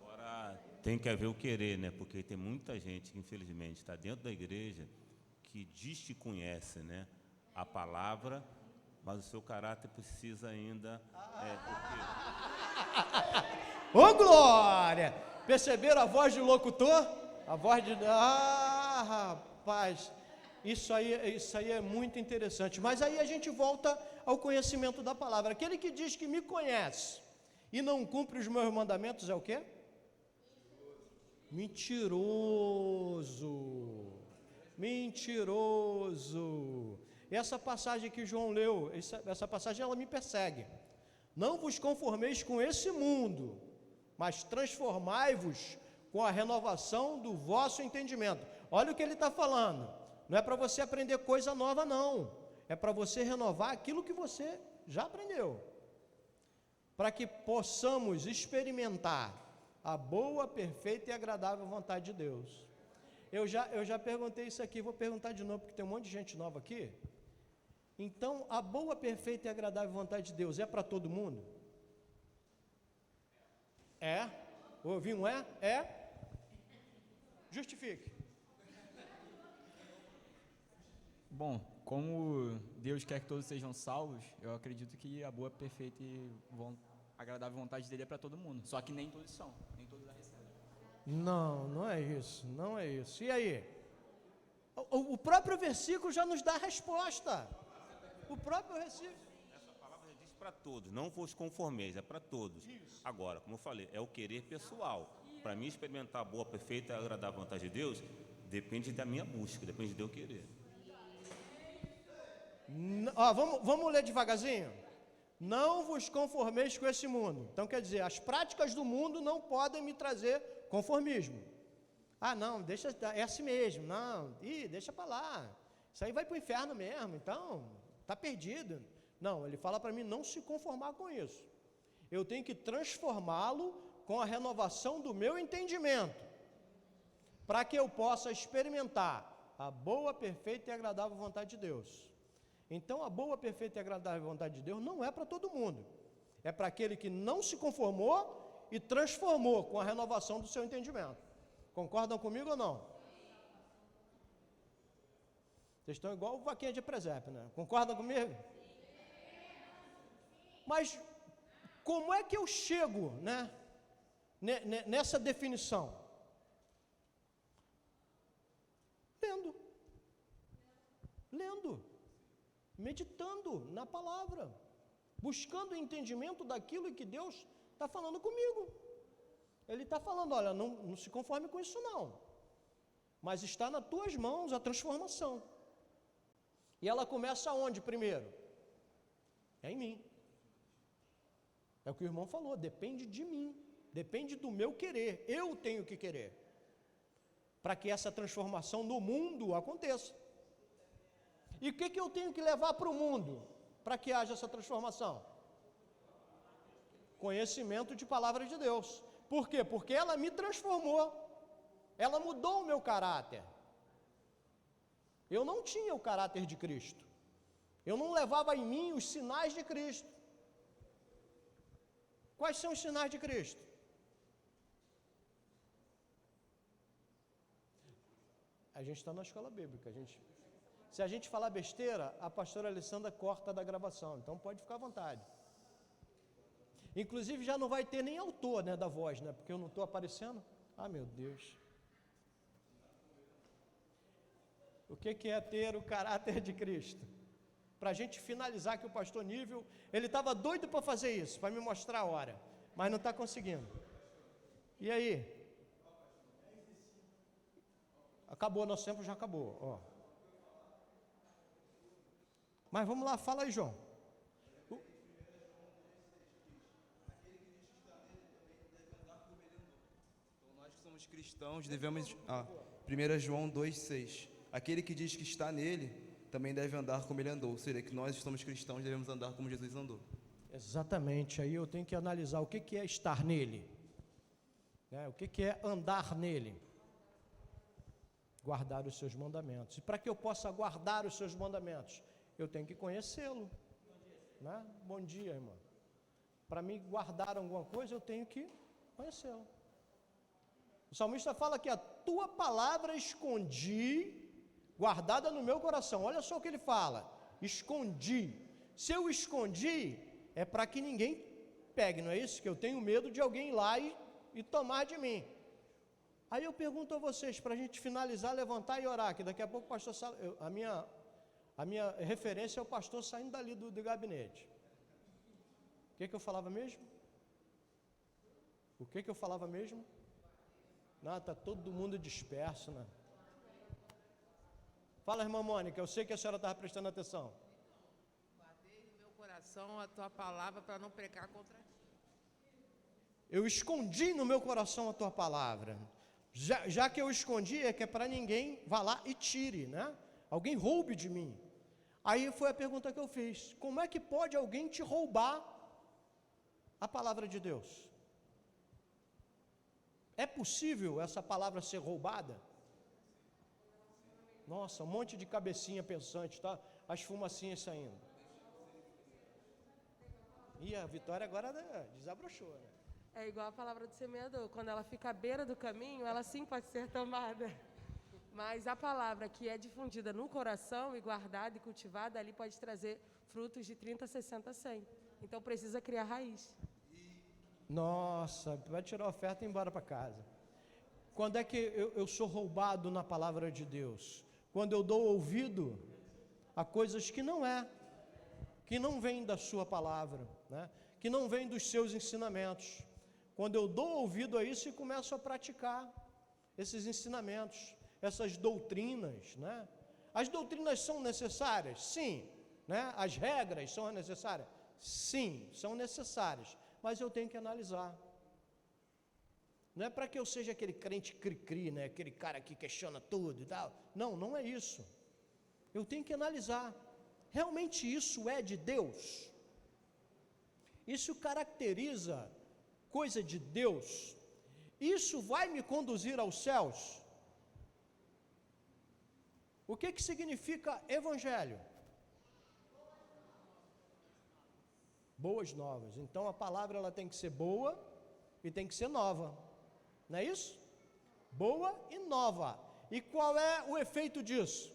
Agora tem que haver o querer, né? Porque tem muita gente que infelizmente está dentro da igreja que diz que conhece, né, a palavra, mas o seu caráter precisa ainda... Ô glória! Perceberam a voz do locutor? A voz de... Ah, rapaz! Isso aí é muito interessante. Mas aí a gente volta ao conhecimento da palavra. Aquele que diz que me conhece e não cumpre os meus mandamentos é o quê? Mentiroso. Mentiroso. Essa passagem que João leu, essa passagem ela me persegue. Não vos conformeis com esse mundo, mas transformai-vos com a renovação do vosso entendimento. Olha o que ele está falando. Não é para você aprender coisa nova, não. É para você renovar aquilo que você já aprendeu. Para que possamos experimentar a boa, perfeita e agradável vontade de Deus. Eu já perguntei isso aqui, vou perguntar de novo, porque tem um monte de gente nova aqui. Então, a boa, perfeita e agradável vontade de Deus é para todo mundo? É? Ouvi um é? É? Justifique. Bom, como Deus quer que todos sejam salvos, eu acredito que a boa, perfeita e agradável vontade dele é para todo mundo. Só que nem todos são, nem todos a recebem. Não, não é isso, não é isso. E aí? O próprio versículo já nos dá a resposta. O próprio versículo. Essa palavra diz para todos, não vos conformeis, é para todos. Isso. Agora, como eu falei, é o querer pessoal. Para mim experimentar a boa, perfeita e agradável vontade de Deus, depende da minha busca, depende de eu querer. Vamos ler devagarzinho? Não vos conformeis com esse mundo. Então, quer dizer, as práticas do mundo não podem me trazer conformismo. Ah, não, deixa, é assim mesmo. Não, deixa para lá. Isso aí vai para o inferno mesmo, então, está perdido. Não, ele fala para mim não se conformar com isso. Eu tenho que transformá-lo com a renovação do meu entendimento, para que eu possa experimentar a boa, perfeita e agradável vontade de Deus. Então, a boa, perfeita e agradável vontade de Deus não é para todo mundo. É para aquele que não se conformou e transformou com a renovação do seu entendimento. Concordam comigo ou não? Vocês estão igual o vaquinha de presépio, né? Concordam comigo? Mas como é que eu chego, né, nessa definição? Lendo, meditando na palavra, buscando o entendimento daquilo que Deus está falando comigo. Ele está falando, olha, não se conforme com isso não, mas está nas tuas mãos a transformação. E ela começa onde primeiro? É em mim. É o que o irmão falou, depende de mim, depende do meu querer, eu tenho que querer, para que essa transformação no mundo aconteça. E o que eu tenho que levar para o mundo, para que haja essa transformação? Conhecimento de palavra de Deus. Por quê? Porque ela me transformou, ela mudou o meu caráter. Eu não tinha o caráter de Cristo, eu não levava em mim os sinais de Cristo. Quais são os sinais de Cristo? A gente está na escola bíblica, se a gente falar besteira, a pastora Alessandra corta da gravação, então pode ficar à vontade. Inclusive já não vai ter nem autor, né, da voz, né, porque eu não estou aparecendo. Ah, meu Deus. O que é ter o caráter de Cristo? Para a gente finalizar que o pastor Nível, ele estava doido para fazer isso, para me mostrar a hora, mas não está conseguindo. E aí? Acabou, nosso tempo já acabou. Ó. Mas vamos lá, fala aí, João. Então, nós que somos cristãos devemos... 1 João 2,6. Aquele que diz que está nele, também deve andar como ele andou. Ou seja, que nós somos cristãos, devemos andar como Jesus andou. Exatamente, aí eu tenho que analisar o que é estar nele, né? O que é andar nele. Guardar os seus mandamentos. E para que eu possa guardar os seus mandamentos, eu tenho que conhecê-lo, né? Bom dia, irmã. Para mim guardar alguma coisa, eu tenho que conhecê-lo. O salmista fala que a tua palavra escondi, guardada no meu coração. Olha só o que ele fala, escondi. Se eu escondi, é para que ninguém pegue, não é isso? Que eu tenho medo de alguém ir lá e tomar de mim. Aí eu pergunto a vocês, para a gente finalizar, levantar e orar, que daqui a pouco o pastor, a minha referência é o pastor saindo dali do gabinete. O que eu falava mesmo? O que eu falava mesmo? Não, está todo mundo disperso, né? Fala, irmã Mônica, eu sei que a senhora estava prestando atenção. Guardei no meu coração a tua palavra para não pecar contra ti. Eu escondi no meu coração a tua palavra. Já que eu escondi, é que é para ninguém vá lá e tire, né? Alguém roube de mim. Aí foi a pergunta que eu fiz. Como é que pode alguém te roubar a palavra de Deus? É possível essa palavra ser roubada? Nossa, um monte de cabecinha pensante, tá? As fumacinhas saindo. E a Vitória agora desabrochou, né? É igual a palavra do semeador, quando ela fica à beira do caminho, ela sim pode ser tomada. Mas a palavra que é difundida no coração e guardada e cultivada, ali pode trazer frutos de 30, 60, 100. Então precisa criar raiz. Nossa, vai tirar a oferta e ir embora para casa. Quando é que eu sou roubado na palavra de Deus? Quando eu dou ouvido a coisas que não vêm da sua palavra, né? Que não vêm dos seus ensinamentos. Quando eu dou ouvido a isso e começo a praticar esses ensinamentos, essas doutrinas, né? As doutrinas são necessárias? Sim, né? As regras são necessárias? Sim, são necessárias, mas eu tenho que analisar. Não é para que eu seja aquele crente cri-cri, né? Aquele cara que questiona tudo e tal. Não, não é isso. Eu tenho que analisar. Realmente isso é de Deus? Isso caracteriza coisa de Deus? Isso vai me conduzir aos céus? O que significa evangelho? Boas novas. Então a palavra ela tem que ser boa e tem que ser nova. Não é isso? Boa e nova. E qual é o efeito disso?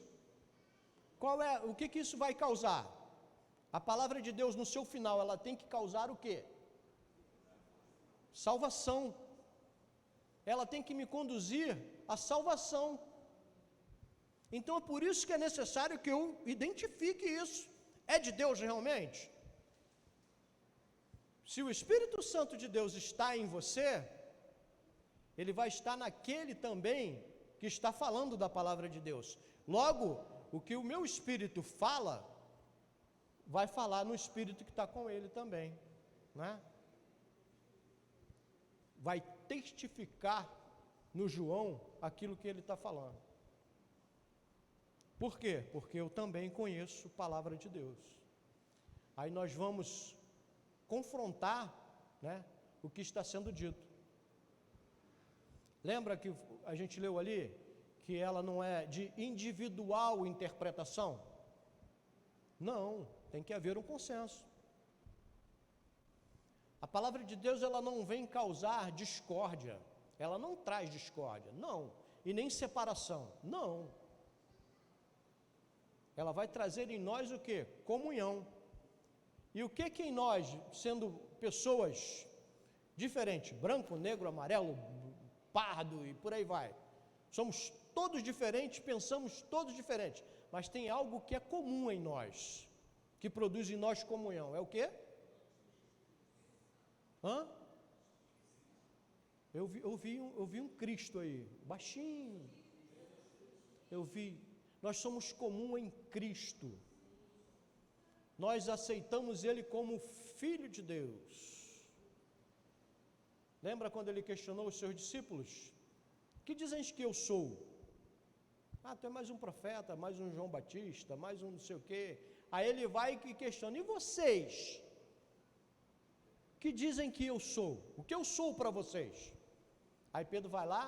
O que isso vai causar? A palavra de Deus no seu final, ela tem que causar o quê? Salvação. Ela tem que me conduzir à salvação. Então é por isso que é necessário que eu identifique isso. É de Deus realmente? Se o Espírito Santo de Deus está em você, ele vai estar naquele também que está falando da palavra de Deus. Logo, o que o meu espírito fala, vai falar no espírito que está com ele também, né? Vai testificar no João aquilo que ele está falando. Por quê? Porque eu também conheço a palavra de Deus. Aí nós vamos confrontar, né, o que está sendo dito. Lembra que a gente leu ali que ela não é de individual interpretação? Não, tem que haver um consenso. A palavra de Deus ela não vem causar discórdia, ela não traz discórdia, não, e nem separação, não. Ela vai trazer em nós o quê? Comunhão. E o que em nós, sendo pessoas diferentes, branco, negro, amarelo, pardo e por aí vai, somos todos diferentes, pensamos todos diferentes, mas tem algo que é comum em nós, que produz em nós comunhão. É o quê? Eu vi um Cristo aí, baixinho. Nós somos comum em Cristo. Nós aceitamos Ele como Filho de Deus. Lembra quando Ele questionou os seus discípulos? Que dizem que eu sou? Tu é mais um profeta, mais um João Batista, mais um não sei o quê. Aí Ele vai e questiona, e vocês? Que dizem que eu sou? O que eu sou para vocês? Aí Pedro vai lá,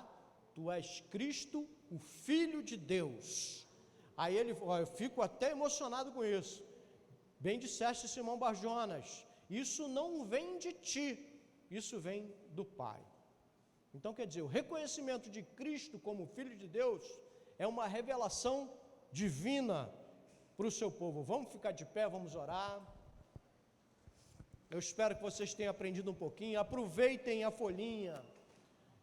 tu és Cristo, o Filho de Deus. Aí ele, eu fico até emocionado com isso. Bem disseste, Simão Barjonas, isso não vem de ti, isso vem do Pai. Então quer dizer, o reconhecimento de Cristo como Filho de Deus é uma revelação divina para o seu povo. Vamos ficar de pé, vamos orar. Eu espero que vocês tenham aprendido um pouquinho. Aproveitem a folhinha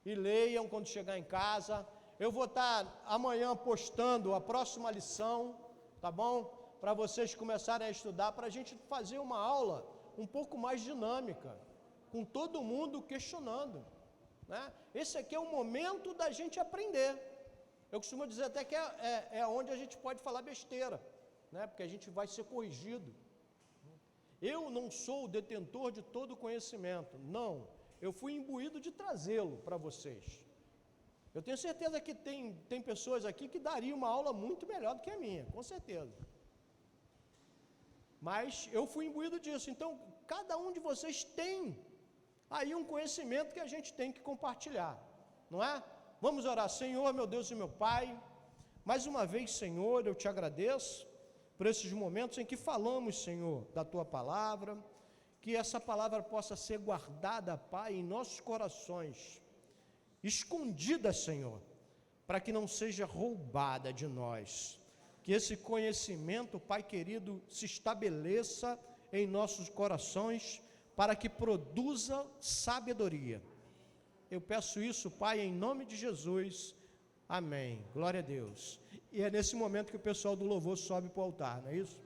e leiam quando chegar em casa. Eu vou estar amanhã postando a próxima lição, tá bom? Para vocês começarem a estudar, para a gente fazer uma aula um pouco mais dinâmica, com todo mundo questionando, né? Esse aqui é o momento da gente aprender. Eu costumo dizer até que é onde a gente pode falar besteira, né? Porque a gente vai ser corrigido. Eu não sou o detentor de todo o conhecimento, não. Eu fui imbuído de trazê-lo para vocês. Eu tenho certeza que tem pessoas aqui que dariam uma aula muito melhor do que a minha, com certeza. Mas eu fui imbuído disso. Então, cada um de vocês tem aí um conhecimento que a gente tem que compartilhar, não é? Vamos orar. Senhor, meu Deus e meu Pai, mais uma vez, Senhor, eu te agradeço por esses momentos em que falamos, Senhor, da Tua palavra, que essa palavra possa ser guardada, Pai, em nossos corações, escondida, Senhor, para que não seja roubada de nós. Que esse conhecimento, Pai querido, se estabeleça em nossos corações, para que produza sabedoria. Eu peço isso, Pai, em nome de Jesus. Amém. Glória a Deus. E é nesse momento que o pessoal do louvor sobe para o altar, não é isso?